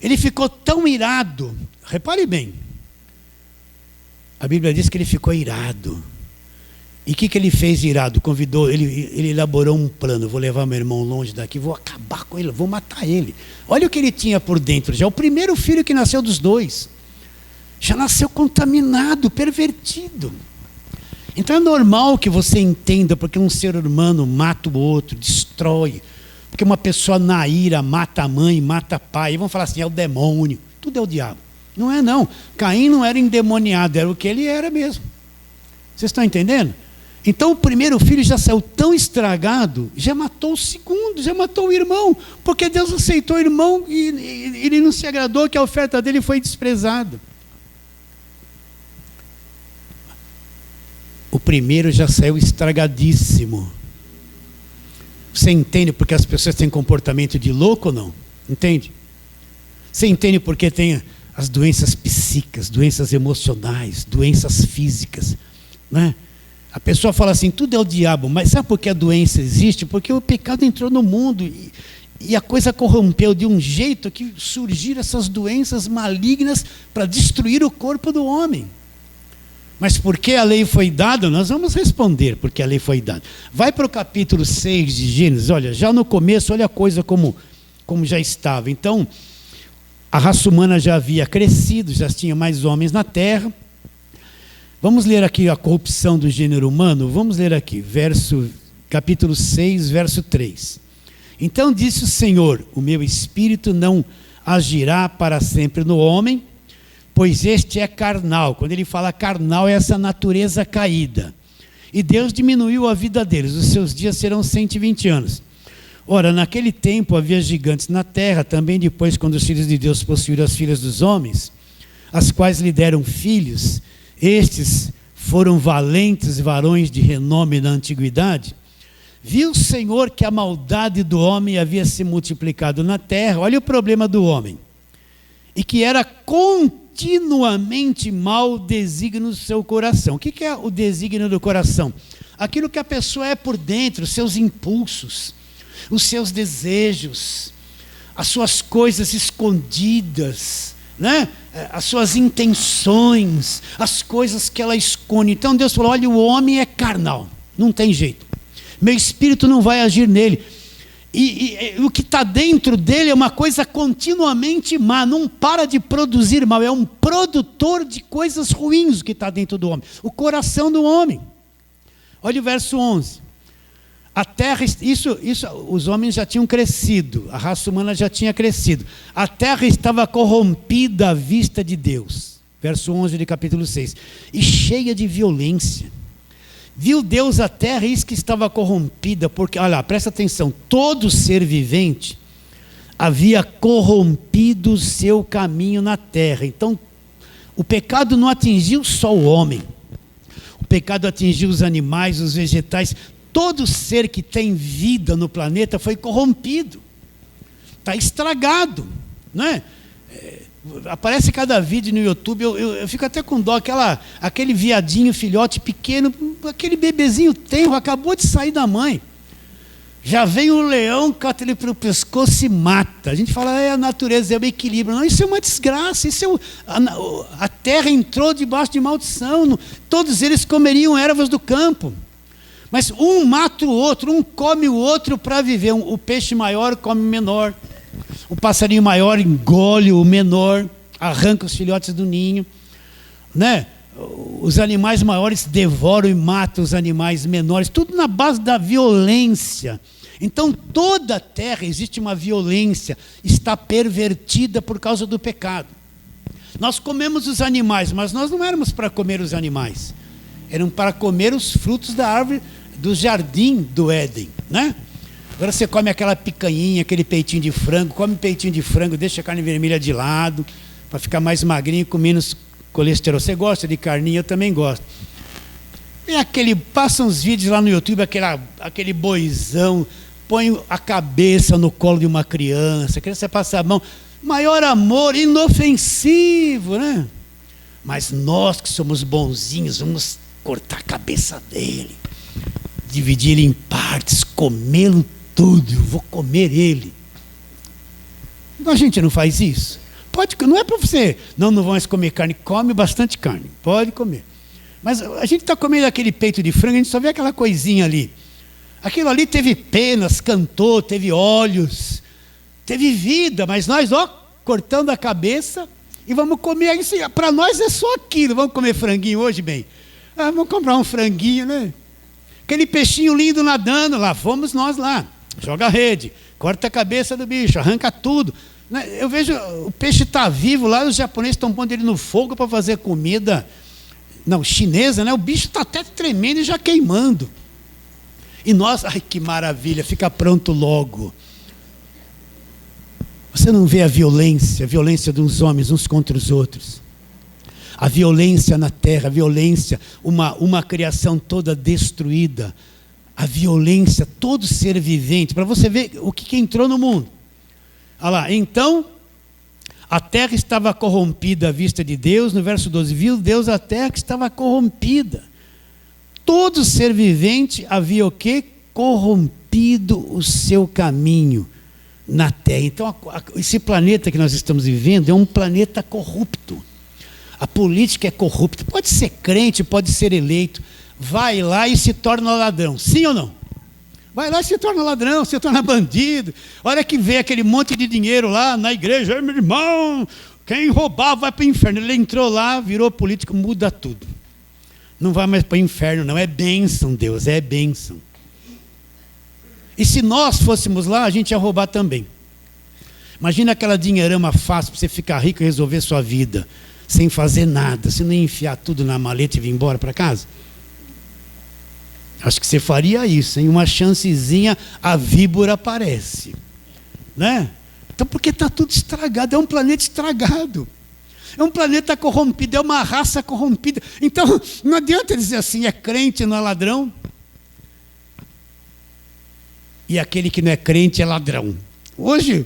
Ele ficou tão irado, repare bem, a Bíblia diz que ele ficou irado. E o que ele fez irado? Convidou, ele elaborou um plano: vou levar meu irmão longe daqui, vou acabar com ele, vou matar ele. Olha o que ele tinha por dentro já. O primeiro filho que nasceu dos 2 já nasceu contaminado, pervertido. Então é normal que você entenda porque um ser humano mata o outro, destrói. Porque uma pessoa na ira mata a mãe, mata o pai. E vão falar assim: é o demônio. Tudo é o diabo. Não é não. Caim não era endemoniado, era o que ele era mesmo. Vocês estão entendendo? Então o primeiro filho já saiu tão estragado, já matou o segundo, já matou o irmão, porque Deus aceitou o irmão e ele não se agradou, que a oferta dele foi desprezada. O primeiro já saiu estragadíssimo. Você entende porque as pessoas têm comportamento de louco ou não? Entende? Você entende porque tem as doenças psíquicas, doenças emocionais, doenças físicas, né? A pessoa fala assim: tudo é o diabo. Mas sabe por que a doença existe? Porque o pecado entrou no mundo e a coisa corrompeu de um jeito que surgiram essas doenças malignas para destruir o corpo do homem. Mas por que a lei foi dada? Nós vamos responder porque a lei foi dada. Vai para o capítulo 6 de Gênesis. Olha, já no começo, olha a coisa como já estava. Então, a raça humana já havia crescido, já tinha mais homens na terra. Vamos ler aqui a corrupção do gênero humano? Vamos ler aqui, capítulo 6, verso 3. Então disse o Senhor: o meu espírito não agirá para sempre no homem, pois este é carnal. Quando ele fala carnal, é essa natureza caída. E Deus diminuiu a vida deles, os seus dias serão 120 anos. Ora, naquele tempo havia gigantes na terra, também depois, quando os filhos de Deus possuíram as filhas dos homens, as quais lhe deram filhos. Estes foram valentes varões de renome na antiguidade. Viu o Senhor que a maldade do homem havia se multiplicado na terra. Olha o problema do homem. E que era continuamente mau desígnio do seu coração. O que é o desígnio do coração? Aquilo que a pessoa é por dentro, os seus impulsos, os seus desejos, as suas coisas escondidas, né? As suas intenções, as coisas que ela esconde. Então Deus falou: olha, o homem é carnal, não tem jeito, meu espírito não vai agir nele. E o que está dentro dele é uma coisa continuamente má, não para de produzir mal, é um produtor de coisas ruins que está dentro do homem, o coração do homem. Olha o verso 11. A terra, isso, os homens já tinham crescido, a raça humana já tinha crescido. A terra estava corrompida à vista de Deus. Verso 11 de capítulo 6. E cheia de violência. Viu Deus a terra, eis que estava corrompida, porque, olha lá, presta atenção, todo ser vivente havia corrompido o seu caminho na terra. Então, o pecado não atingiu só o homem. O pecado atingiu os animais, os vegetais. Todo ser que tem vida no planeta foi corrompido. Está estragado, não é? Aparece cada vídeo no YouTube, eu fico até com dó, aquele viadinho, filhote pequeno, aquele bebezinho tenro, acabou de sair da mãe. Já vem um leão, cata ele para o pescoço e mata. A gente fala, a natureza é o equilíbrio. Não, isso é uma desgraça, a terra entrou debaixo de maldição, todos eles comeriam ervas do campo. Mas um mata o outro, um come o outro para viver. O peixe maior come o menor. O passarinho maior engole o menor, arranca os filhotes do ninho, né? Os animais maiores devoram e matam os animais menores, tudo na base da violência. Então toda a terra existe uma violência, está pervertida por causa do pecado. Nós comemos os animais, mas nós não éramos para comer os animais, eram para comer os frutos da árvore do jardim do Éden, né? Agora você come aquela picanhinha, aquele peitinho de frango, come peitinho de frango, deixa a carne vermelha de lado, para ficar mais magrinho, com menos colesterol. Você gosta de carninha? Eu também gosto. E passa uns vídeos lá no YouTube, aquele boizão, põe a cabeça no colo de uma criança, a criança passa a mão, maior amor, inofensivo, né? Mas nós que somos bonzinhos, vamos cortar a cabeça dele, dividir ele em partes, comê-lo tudo, eu vou comer ele. A gente não faz isso. Não é para você, não vão mais comer carne, come bastante carne, pode comer. Mas a gente está comendo aquele peito de frango, a gente só vê aquela coisinha ali. Aquilo ali teve penas, cantou, teve olhos, teve vida, mas nós, cortando a cabeça e vamos comer isso. Para nós é só aquilo. Vamos comer franguinho hoje, bem? Vamos comprar um franguinho, né? Aquele peixinho lindo nadando, lá fomos nós lá. Joga a rede, corta a cabeça do bicho, arranca tudo. Eu vejo, o peixe está vivo lá, os japoneses estão pondo ele no fogo para fazer comida, chinesa, né? O bicho está até tremendo e já queimando. E nós, ai que maravilha, fica pronto logo. Você não vê a violência dos homens uns contra os outros. A violência na terra, a violência, uma criação toda destruída. A violência, todo ser vivente, para você ver o que entrou no mundo. Olha lá, então, a terra estava corrompida à vista de Deus, no verso 12, viu Deus a terra que estava corrompida. Todo ser vivente havia o quê? Corrompido o seu caminho na terra. Então, esse planeta que nós estamos vivendo é um planeta corrupto. A política é corrupta, pode ser crente, pode ser eleito, vai lá e se torna ladrão, sim ou não? Vai lá e se torna ladrão, se torna bandido. Olha que vê aquele monte de dinheiro lá na igreja, meu irmão, quem roubar vai para o inferno. Ele entrou lá, virou político, muda tudo. Não vai mais para o inferno, não, é bênção, Deus, é bênção. E se nós fôssemos lá, a gente ia roubar também. Imagina aquela dinheirama fácil para você ficar rico e resolver sua vida, sem fazer nada. Você não ia enfiar tudo na maleta e vir embora para casa? Acho que você faria isso, em uma chancezinha a víbora aparece, né? Então, porque está tudo estragado, é um planeta estragado, é um planeta corrompido, é uma raça corrompida. Então, não adianta dizer assim, é crente, não é ladrão, e aquele que não é crente é ladrão. Hoje,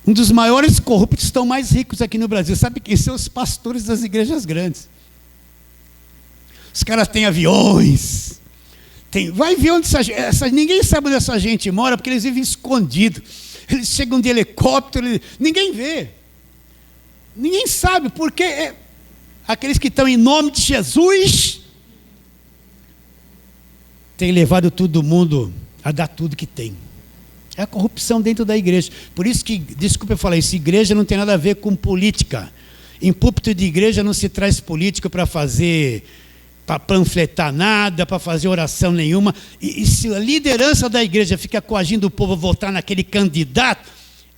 um dos maiores corruptos estão mais ricos aqui no Brasil. Sabe quem são? Os pastores das igrejas grandes. Os caras têm aviões. Vai ver onde ninguém sabe onde essa gente mora, porque eles vivem escondidos. Eles chegam de helicóptero, ninguém vê. Ninguém sabe, porque aqueles que estão em nome de Jesus têm levado todo mundo a dar tudo que tem. É a corrupção dentro da igreja. Por isso que, desculpa eu falar isso, igreja não tem nada a ver com política. Em púlpito de igreja não se traz política para panfletar nada, para fazer oração nenhuma. E se a liderança da igreja fica coagindo o povo a votar naquele candidato,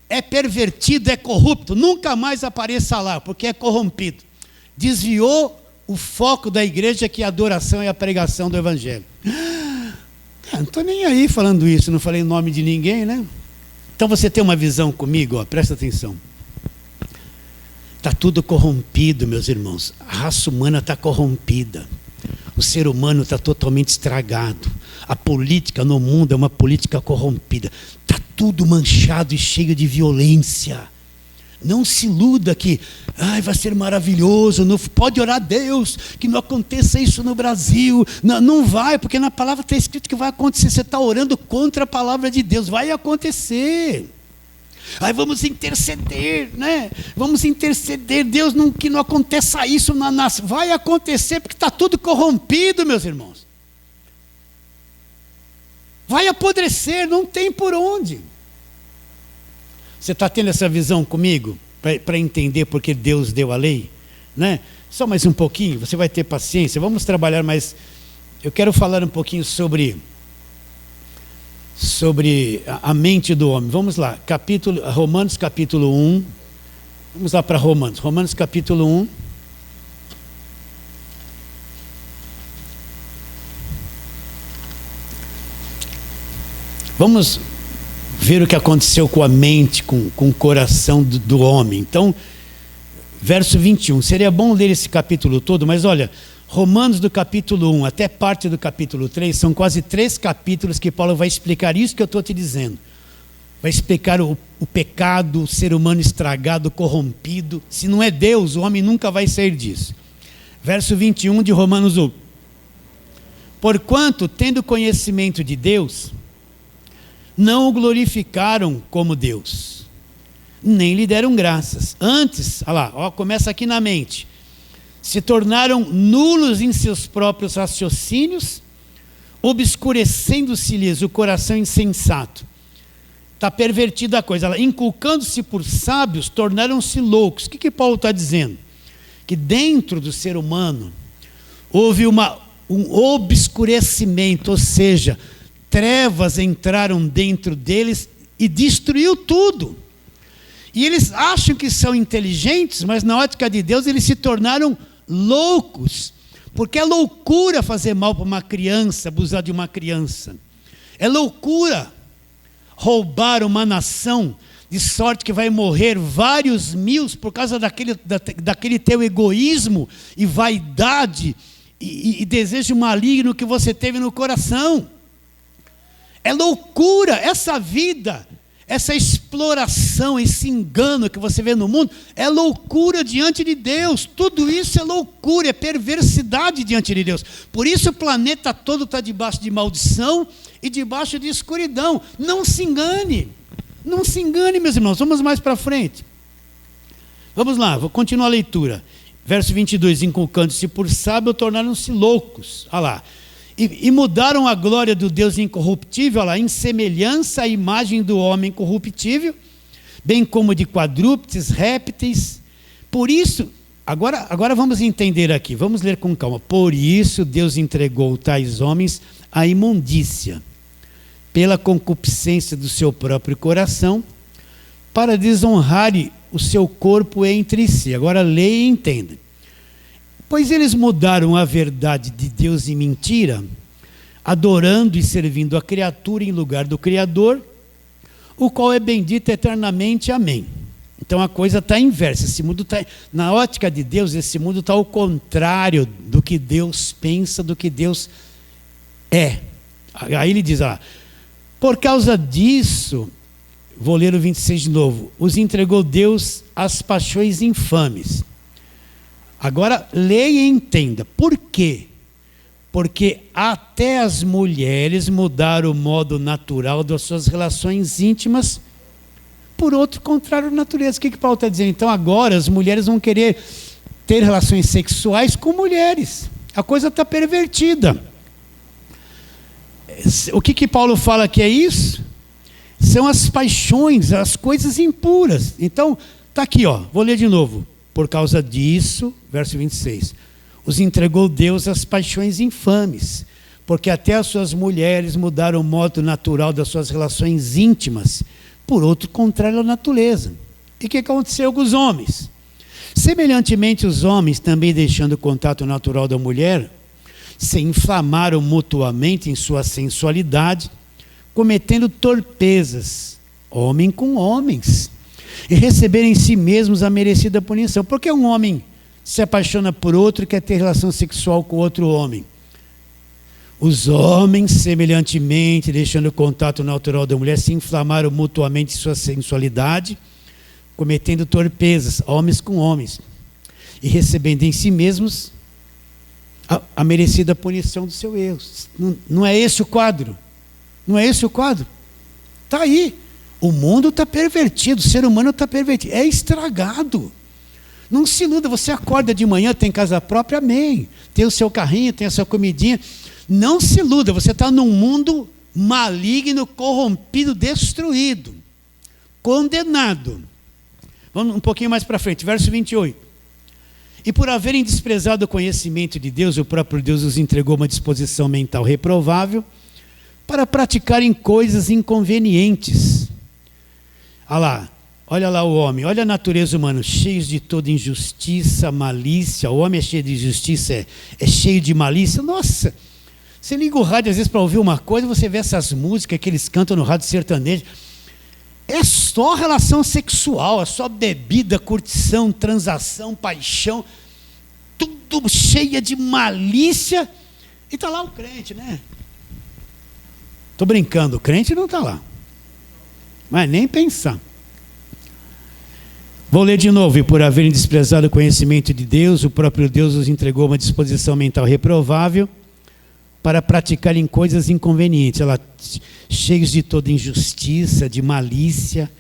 é pervertido, é corrupto, nunca mais apareça lá, porque é corrompido. Desviou o foco da igreja, que é a adoração e a pregação do evangelho. Não estou nem aí falando isso, não falei o nome de ninguém, né? Então você tem uma visão comigo, ó, presta atenção. Está tudo corrompido, meus irmãos. A raça humana está corrompida. O ser humano está totalmente estragado. A política no mundo é uma política corrompida. Está tudo manchado e cheio de violência. Não se iluda que vai ser maravilhoso, não, pode orar a Deus que não aconteça isso no Brasil. Não vai, porque na palavra está escrito que vai acontecer. Você está orando contra a palavra de Deus, vai acontecer. Aí vamos interceder, né? Vamos interceder, Deus, que não aconteça isso na nação. Vai acontecer, porque está tudo corrompido, meus irmãos. Vai apodrecer, não tem por onde. Você está tendo essa visão comigo? Para entender porque Deus deu a lei? Né? Só mais um pouquinho, você vai ter paciência. Vamos trabalhar mais. Eu quero falar um pouquinho sobre a mente do homem. Vamos lá, Romanos capítulo 1. Vamos lá para Romanos capítulo 1. Vamos ver o que aconteceu com a mente, com o coração do homem. Então, verso 21. Seria bom ler esse capítulo todo, mas olha, Romanos do capítulo 1 até parte do capítulo 3, são quase 3 capítulos que Paulo vai explicar isso que eu estou te dizendo. Vai explicar o pecado, o ser humano estragado, corrompido. Se não é Deus, o homem nunca vai sair disso. Verso 21 de Romanos 1. Porquanto, tendo conhecimento de Deus, não o glorificaram como Deus, nem lhe deram graças. Antes, olha lá, começa aqui na mente. Se tornaram nulos em seus próprios raciocínios, obscurecendo-se-lhes o coração insensato. Está pervertida a coisa. Inculcando-se por sábios, tornaram-se loucos. O que Paulo está dizendo? Que dentro do ser humano houve um obscurecimento, ou seja, trevas entraram dentro deles e destruiu tudo. E eles acham que são inteligentes, mas na ótica de Deus eles se tornaram loucos. Porque é loucura fazer mal para uma criança, abusar de uma criança. É loucura roubar uma nação, de sorte que vai morrer vários mil por causa daquele teu egoísmo e vaidade e desejo maligno que você teve no coração. É loucura essa vida, essa exploração, esse engano que você vê no mundo, é loucura diante de Deus. Tudo isso é loucura, é perversidade diante de Deus. Por isso o planeta todo está debaixo de maldição e debaixo de escuridão. Não se engane, meus irmãos. Vamos mais para frente. Vamos lá, vou continuar a leitura. Verso 22, inculcando-se por sábio, tornaram-se loucos. Olha lá. E mudaram a glória do Deus incorruptível, olha lá, em semelhança à imagem do homem corruptível, bem como de quadrúpedes, répteis. Por isso, agora vamos entender aqui, vamos ler com calma. Por isso Deus entregou tais homens à imundícia, pela concupiscência do seu próprio coração, para desonrarem o seu corpo entre si. Agora leia e entenda. Pois eles mudaram a verdade de Deus em mentira, adorando e servindo a criatura em lugar do Criador, o qual é bendito eternamente. Amém. Então a coisa está inversa. Esse mundo está, na ótica de Deus, esse mundo está ao contrário do que Deus pensa, do que Deus é. Aí ele diz, por causa disso, vou ler o 26 de novo, os entregou Deus às paixões infames. Agora, leia e entenda. Por quê? Porque até as mulheres mudaram o modo natural das suas relações íntimas por outro contrário à natureza. O que Paulo está dizendo? Então, agora as mulheres vão querer ter relações sexuais com mulheres. A coisa está pervertida. O que Paulo fala que é isso? são as paixões, as coisas impuras. Então, está aqui, vou ler de novo. Por causa disso, verso 26, os entregou Deus às paixões infames, porque até as suas mulheres mudaram o modo natural das suas relações íntimas, por outro contrário à natureza. E o que aconteceu com os homens? Semelhantemente, os homens, também deixando o contato natural da mulher, se inflamaram mutuamente em sua sensualidade, cometendo torpezas, homem com homens, e receberam em si mesmos a merecida punição. Por que um homem se apaixona por outro e quer ter relação sexual com outro homem? Os homens, semelhantemente, deixando o contato natural da mulher, se inflamaram mutuamente em sua sensualidade, cometendo torpezas, homens com homens, e recebendo em si mesmos a merecida punição do seu erro. Não é esse o quadro? Não é esse o quadro? Está aí. O mundo está pervertido, o ser humano está pervertido, é estragado. Não se iluda, você acorda de manhã, tem casa própria, amém. Tem o seu carrinho, tem a sua comidinha. Não se iluda, você está num mundo maligno, corrompido, destruído, condenado. Vamos um pouquinho mais para frente, verso 28. E por haverem desprezado o conhecimento de Deus, o próprio Deus os entregou uma disposição mental reprovável para praticarem coisas inconvenientes. Olha lá o homem, olha a natureza humana, cheios de toda injustiça, malícia. O homem é cheio de injustiça, é cheio de malícia. Nossa, você liga o rádio às vezes para ouvir uma coisa, você vê essas músicas que eles cantam no rádio sertanejo. É só relação sexual, é só bebida, curtição, transação, paixão, tudo cheia de malícia. E está lá o crente, né? Estou brincando, o crente não está lá. Mas nem pensar. Vou ler de novo. E por haverem desprezado o conhecimento de Deus, o próprio Deus os entregou uma disposição mental reprovável para praticarem coisas inconvenientes. Cheios de toda injustiça, de malícia,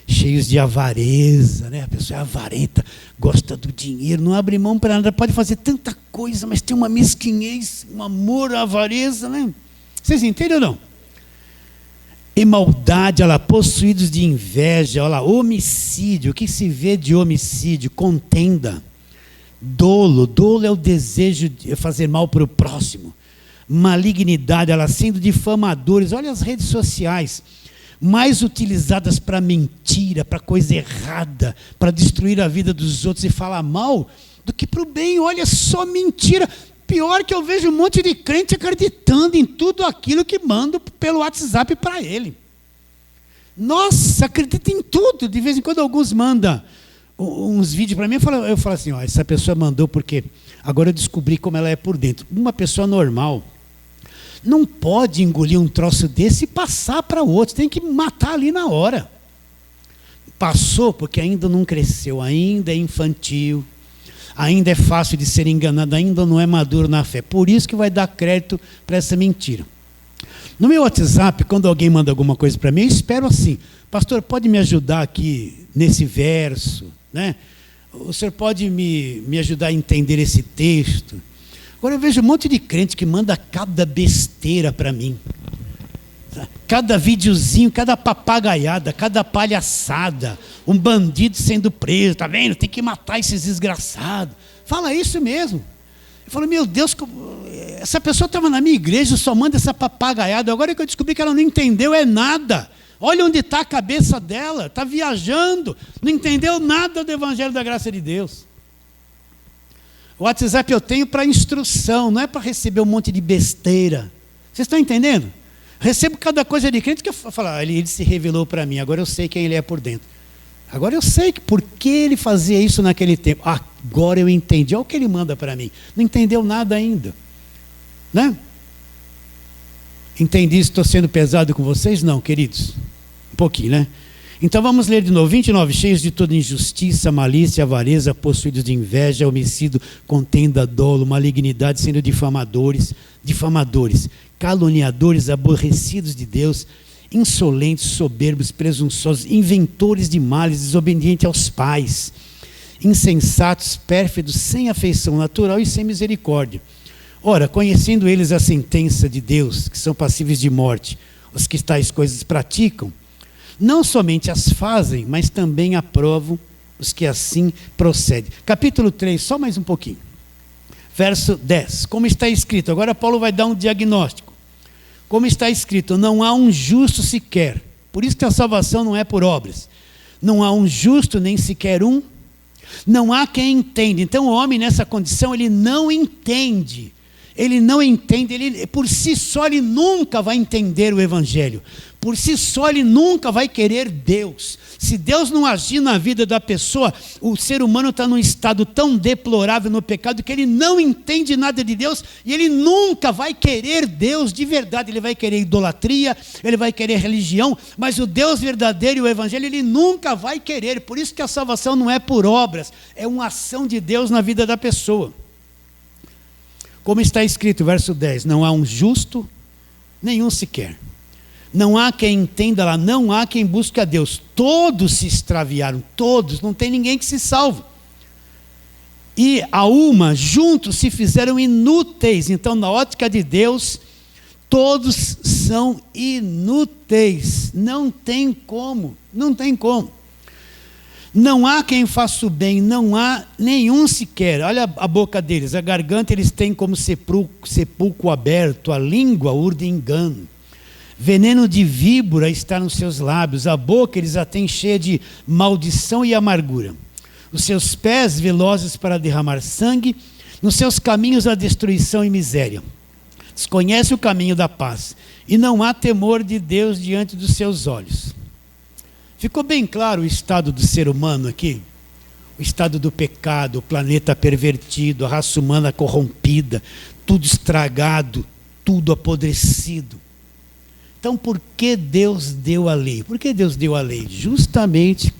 cheios de avareza, né? A pessoa é avarenta, gosta do dinheiro, não abre mão para nada, pode fazer tanta coisa, mas tem uma mesquinhez, um amor, avareza, né? Vocês entendem ou não? E maldade, possuídos de inveja, homicídio. O que se vê de homicídio? Contenda. Dolo é o desejo de fazer mal para o próximo. Malignidade, sendo difamadores. Olha as redes sociais, mais utilizadas para mentira, para coisa errada, para destruir a vida dos outros e falar mal, do que para o bem. Olha só, mentira. Pior que eu vejo um monte de crente acreditando em tudo aquilo que mando pelo WhatsApp para ele. Nossa, acredita em tudo. De vez em quando alguns mandam uns vídeos para mim, eu falo assim, essa pessoa mandou porque agora eu descobri como ela é por dentro. Uma pessoa normal não pode engolir um troço desse e passar para o outro, tem que matar ali na hora. Passou porque ainda não cresceu, ainda é infantil, ainda é fácil de ser enganado, ainda não é maduro na fé. Por isso que vai dar crédito para essa mentira. No meu WhatsApp, quando alguém manda alguma coisa para mim, eu espero assim, pastor, pode me ajudar aqui nesse verso, né? O senhor pode me ajudar a entender esse texto? Agora eu vejo um monte de crente que manda cada besteira para mim. Cada videozinho, cada papagaiada, cada palhaçada, um bandido sendo preso, tá vendo? Tem que matar esses desgraçados. Fala isso mesmo. Eu falo, meu Deus, essa pessoa estava na minha igreja, só manda essa papagaiada. Agora que eu descobri que ela não entendeu é nada. Olha onde está a cabeça dela, está viajando, não entendeu nada do Evangelho da Graça de Deus. O WhatsApp eu tenho para instrução, não é para receber um monte de besteira. Vocês estão entendendo? Recebo cada coisa de crente que eu falo, ele se revelou para mim, agora eu sei quem ele é por dentro. Agora eu sei por que ele fazia isso naquele tempo. Agora eu entendi, olha o que ele manda para mim. Não entendeu nada ainda. Né? Entendi, estou sendo pesado com vocês? Não, queridos. Um pouquinho, né? Então vamos ler de novo. 29, cheios de toda injustiça, malícia, avareza, possuídos de inveja, homicídio, contenda, dolo, malignidade, sendo difamadores, caluniadores, aborrecidos de Deus, insolentes, soberbos, presunçosos, inventores de males, desobedientes aos pais, insensatos, pérfidos, sem afeição natural e sem misericórdia. Ora, conhecendo eles a sentença de Deus, que são passíveis de morte, os que tais coisas praticam, Não somente as fazem, mas também aprovam os que assim procedem. Capítulo 3, só mais um pouquinho. Verso 10. Como está escrito, agora Paulo vai dar um diagnóstico. Como está escrito, não há um justo sequer. Por isso que a salvação não é por obras. Não há um justo, nem sequer um. Não há quem entenda. Então o homem nessa condição, ele não entende. Ele não entende, ele, por si só ele nunca vai entender o Evangelho. Por si só ele nunca vai querer Deus. Se Deus não agir na vida da pessoa, o ser humano está num estado tão deplorável no pecado que ele não entende nada de Deus e ele nunca vai querer Deus de verdade. Ele vai querer idolatria, ele vai querer religião, mas o Deus verdadeiro e o Evangelho ele nunca vai querer. Por isso que a salvação não é por obras, é uma ação de Deus na vida da pessoa. Como está escrito, verso 10, não há um justo, nenhum sequer. Não há quem entenda lá, não há quem busque a Deus. Todos se extraviaram, todos, não tem ninguém que se salve. E a uma, juntos, se fizeram inúteis. Então, na ótica de Deus, todos são inúteis. Não tem como, não tem como. Não há quem faça o bem, não há nenhum sequer. Olha a boca deles, a garganta eles têm como sepulcro aberto, a língua urde engano. Veneno de víbora está nos seus lábios, a boca eles a têm cheia de maldição e amargura. Os seus pés velozes para derramar sangue, nos seus caminhos a destruição e miséria. Desconhece o caminho da paz, e não há temor de Deus diante dos seus olhos. Ficou bem claro o estado do ser humano aqui? O estado do pecado, o planeta pervertido, a raça humana corrompida, tudo estragado, tudo apodrecido. Então, por que Deus deu a lei? Por que Deus deu a lei? Justamente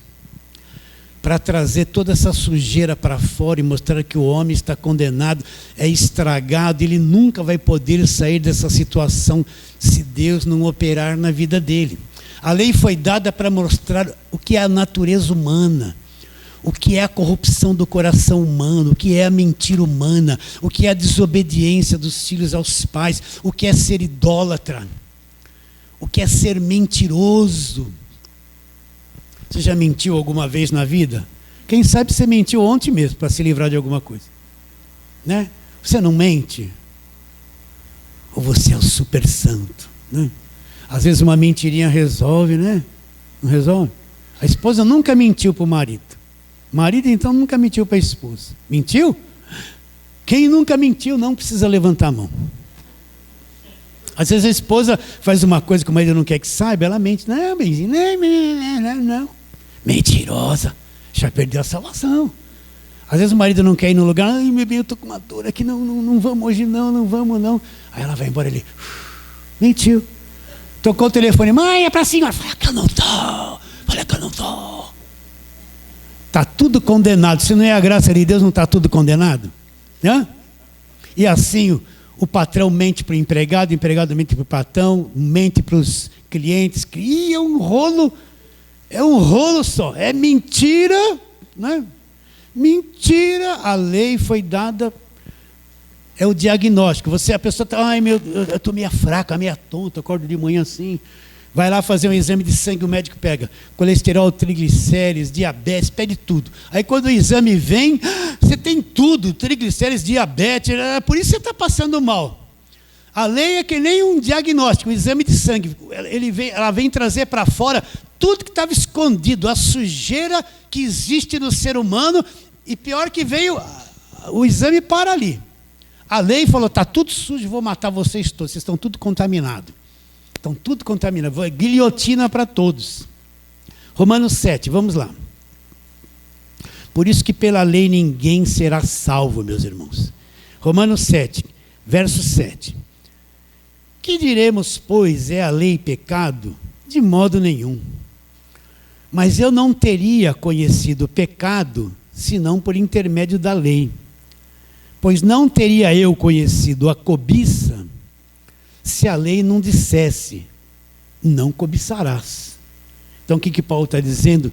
para trazer toda essa sujeira para fora e mostrar que o homem está condenado, é estragado, ele nunca vai poder sair dessa situação se Deus não operar na vida dele. A lei foi dada para mostrar o que é a natureza humana, o que é a corrupção do coração humano, o que é a mentira humana, o que é a desobediência dos filhos aos pais, o que é ser idólatra, o que é ser mentiroso. Você já mentiu alguma vez na vida? Quem sabe você mentiu ontem mesmo para se livrar de alguma coisa, né? Você não mente? Ou você é o super santo, né? Às vezes uma mentirinha resolve, né? Não resolve? A esposa nunca mentiu para o marido. O marido, então, nunca mentiu para a esposa. Mentiu? Quem nunca mentiu não precisa levantar a mão. Às vezes a esposa faz uma coisa que o marido não quer que saiba, ela mente. Não, benzinho, não. Mentirosa. Já perdeu a salvação. Às vezes o marido não quer ir no lugar. Ai, meu bem, eu estou com uma dor aqui. Não vamos hoje, não vamos, não. Aí ela vai embora ali. Mentiu. Tocou o telefone, mãe, é para a senhora. Falei que eu não estou. Está tudo condenado. Se não é a graça de Deus, não está tudo condenado? Né? E assim, o patrão mente para o empregado mente para o patrão, mente para os clientes. E é um rolo só. É mentira, né? Mentira. A lei foi dada. É o diagnóstico. A pessoa está, eu estou meio fraca, meio tonta, acordo de manhã assim. Vai lá fazer um exame de sangue, o médico pega colesterol, triglicérides, diabetes, pede tudo. Aí quando o exame vem, você tem tudo, triglicérides, diabetes, por isso você está passando mal. A lei é que nem um diagnóstico, um exame de sangue. Ela vem trazer para fora tudo que estava escondido, a sujeira que existe no ser humano, e pior que veio, o exame para ali. A lei falou, está tudo sujo, vou matar vocês todos, vocês estão tudo contaminados. Estão tudo contaminados, guilhotina para todos. Romanos 7, vamos lá. Por isso que pela lei ninguém será salvo, meus irmãos. Romanos 7, verso 7. Que diremos, pois, é a lei pecado? De modo nenhum. Mas eu não teria conhecido o pecado, senão por intermédio da lei. Pois não teria eu conhecido a cobiça, se a lei não dissesse, não cobiçarás. Então o que Paulo está dizendo?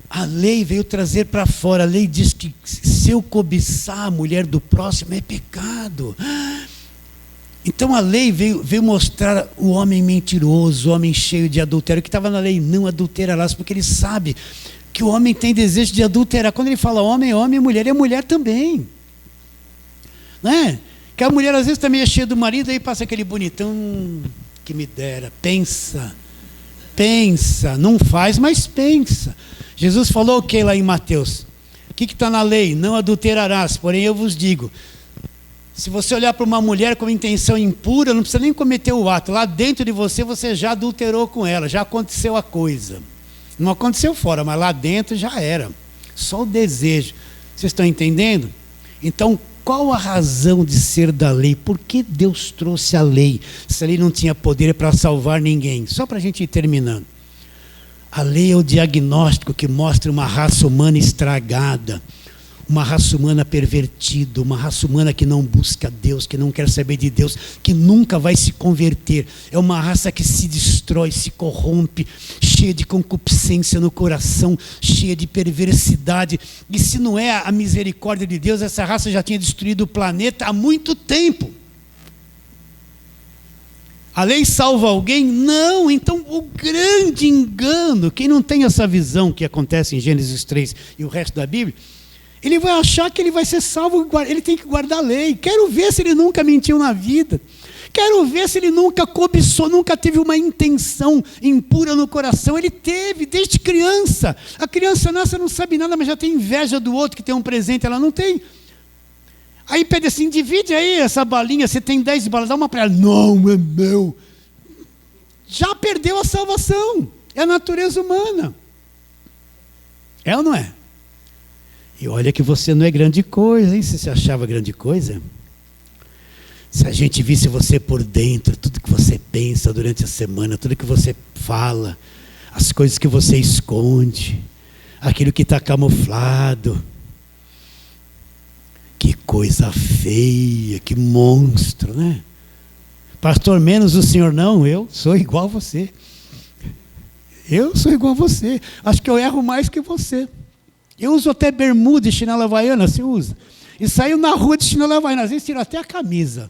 A lei veio trazer para fora, a lei diz que se eu cobiçar a mulher do próximo é pecado. Então a lei veio mostrar o homem mentiroso, o homem cheio de adultério, que estava na lei, não adulterarás, porque ele sabe que o homem tem desejo de adulterar. Quando ele fala homem é homem, mulher é mulher também. Não é? Que a mulher às vezes também é cheia do marido, aí passa aquele bonitão, que me dera, pensa, não faz, mas pensa. Jesus falou o que lá em Mateus? O que está na lei? Não adulterarás, porém eu vos digo, se você olhar para uma mulher com intenção impura, não precisa nem cometer o ato, lá dentro de você, você já adulterou com ela, já aconteceu a coisa. Não aconteceu fora, mas lá dentro já era, só o desejo. Vocês estão entendendo? Então, qual a razão de ser da lei? Por que Deus trouxe a lei? Se a lei não tinha poder para salvar ninguém. Só para a gente ir terminando. A lei é o diagnóstico que mostra uma raça humana estragada, uma raça humana pervertida, uma raça humana que não busca Deus, que não quer saber de Deus, que nunca vai se converter. É uma raça que se destrói, se corrompe, cheia de concupiscência no coração, cheia de perversidade. E se não é a misericórdia de Deus, essa raça já tinha destruído o planeta há muito tempo. A lei salva alguém? Não. Então o grande engano, quem não tem essa visão que acontece em Gênesis 3 e o resto da Bíblia, ele vai achar que ele vai ser salvo, ele tem que guardar a lei. Quero ver se ele nunca mentiu na vida. Quero ver se ele nunca cobiçou, nunca teve uma intenção impura no coração. Ele teve, desde criança. A criança nasce, não sabe nada, mas já tem inveja do outro que tem um presente, ela não tem. Aí pede assim, divide aí essa balinha, você tem 10 balas, dá uma para ela. Não, é meu. Já perdeu a salvação. É a natureza humana. É ou não é? E olha que você não é grande coisa, hein? Se você achava grande coisa. Se a gente visse você por dentro, tudo que você pensa durante a semana, tudo que você fala, as coisas que você esconde, aquilo que está camuflado. Que coisa feia, que monstro, né? Pastor, menos o senhor não, eu sou igual a você. Eu sou igual a você. Acho que eu erro mais que você. Eu uso até bermuda e chinela havaiana, você usa. E saio na rua de chinela havaiana, às vezes tiro até a camisa.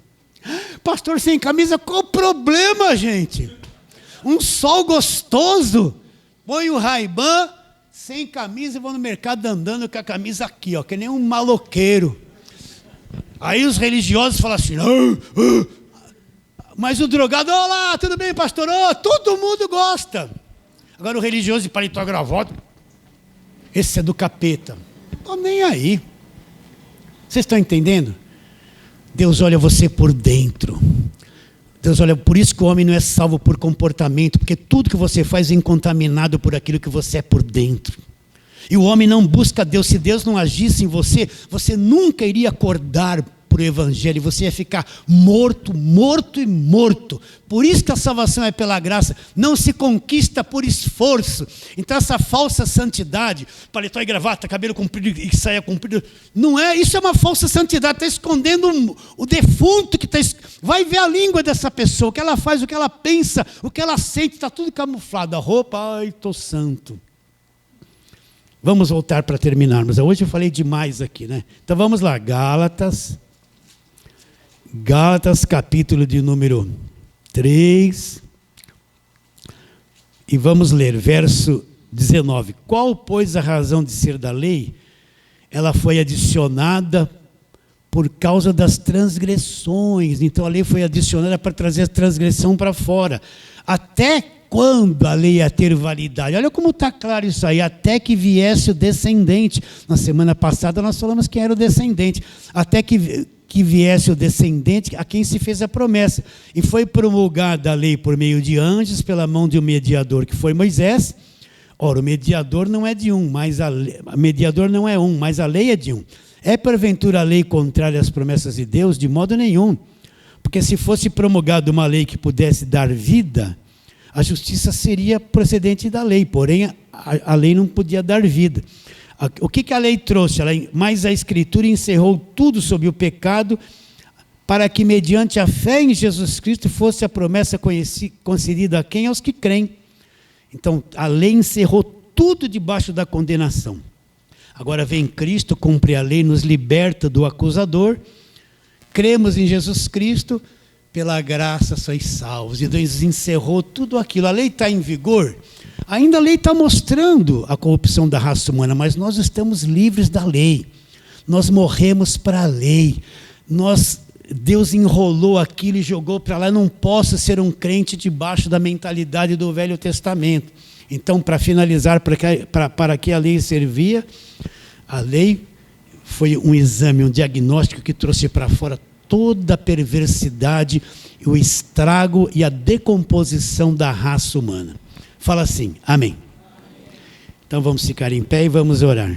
Pastor, sem camisa, qual o problema, gente? Um sol gostoso, põe o Ray-Ban, sem camisa e vou no mercado andando com a camisa aqui, ó, que nem um maloqueiro. Aí os religiosos falam assim, mas o drogado, olá, tudo bem, pastor? Oh, todo mundo gosta. Agora o religioso de paletó e gravata, esse é do capeta. Estou nem aí. Vocês estão entendendo? Deus olha você por dentro. Deus olha, por isso que o homem não é salvo por comportamento, porque tudo que você faz é contaminado por aquilo que você é por dentro. E o homem não busca Deus. Se Deus não agisse em você, você nunca iria acordar para o Evangelho, você ia ficar morto, morto e morto. Por isso que a salvação é pela graça, não se conquista por esforço. Então essa falsa santidade, paletó e gravata, cabelo comprido e saia comprido, não é, isso é uma falsa santidade, está escondendo o defunto que está. Vai ver a língua dessa pessoa, o que ela faz, o que ela pensa, o que ela sente, está tudo camuflado. A roupa, ai, estou santo. Vamos voltar para terminarmos. Hoje eu falei demais aqui, né? Então vamos lá, Gálatas capítulo de número 3, e vamos ler, verso 19. Qual, pois, a razão de ser da lei? Ela foi adicionada por causa das transgressões. Então a lei foi adicionada para trazer a transgressão para fora. Até quando a lei ia ter validade? Olha como está claro isso aí. Até que viesse o descendente. Na semana passada nós falamos quem era o descendente. Até que viesse o descendente a quem se fez a promessa. E foi promulgada a lei por meio de anjos, pela mão de um mediador, que foi Moisés. Ora, o mediador não é de um, mas mediador não é um, mas a lei é de um. É porventura a lei contrária às promessas de Deus? De modo nenhum. Porque se fosse promulgada uma lei que pudesse dar vida, a justiça seria procedente da lei, porém a lei não podia dar vida. O que a lei trouxe? Mas a Escritura encerrou tudo sob o pecado, para que mediante a fé em Jesus Cristo fosse a promessa concedida a quem? Aos que creem. Então a lei encerrou tudo debaixo da condenação. Agora vem Cristo, cumpre a lei, nos liberta do acusador. Cremos em Jesus Cristo, pela graça sois salvos. E Deus encerrou tudo aquilo. A lei está em vigor. Ainda a lei está mostrando a corrupção da raça humana, mas nós estamos livres da lei. Nós morremos para a lei. Deus enrolou aquilo e jogou para lá. Eu não posso ser um crente debaixo da mentalidade do Velho Testamento. Então, para finalizar, para que a lei servia, a lei foi um exame, um diagnóstico que trouxe para fora toda a perversidade, o estrago e a decomposição da raça humana. Fala assim, amém. Então vamos ficar em pé e vamos orar.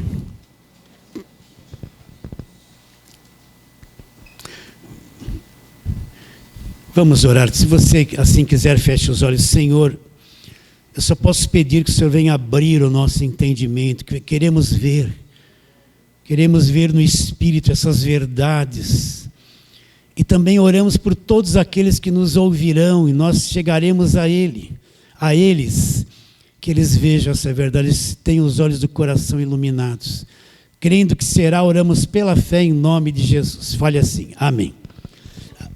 Vamos orar. Se você assim quiser, feche os olhos. Senhor, eu só posso pedir que o Senhor venha abrir o nosso entendimento, que queremos ver no Espírito essas verdades. E também oramos por todos aqueles que nos ouvirão, e nós chegaremos a eles, que eles vejam essa verdade, eles tenham os olhos do coração iluminados. Crendo que será, oramos pela fé em nome de Jesus. Fale assim, amém.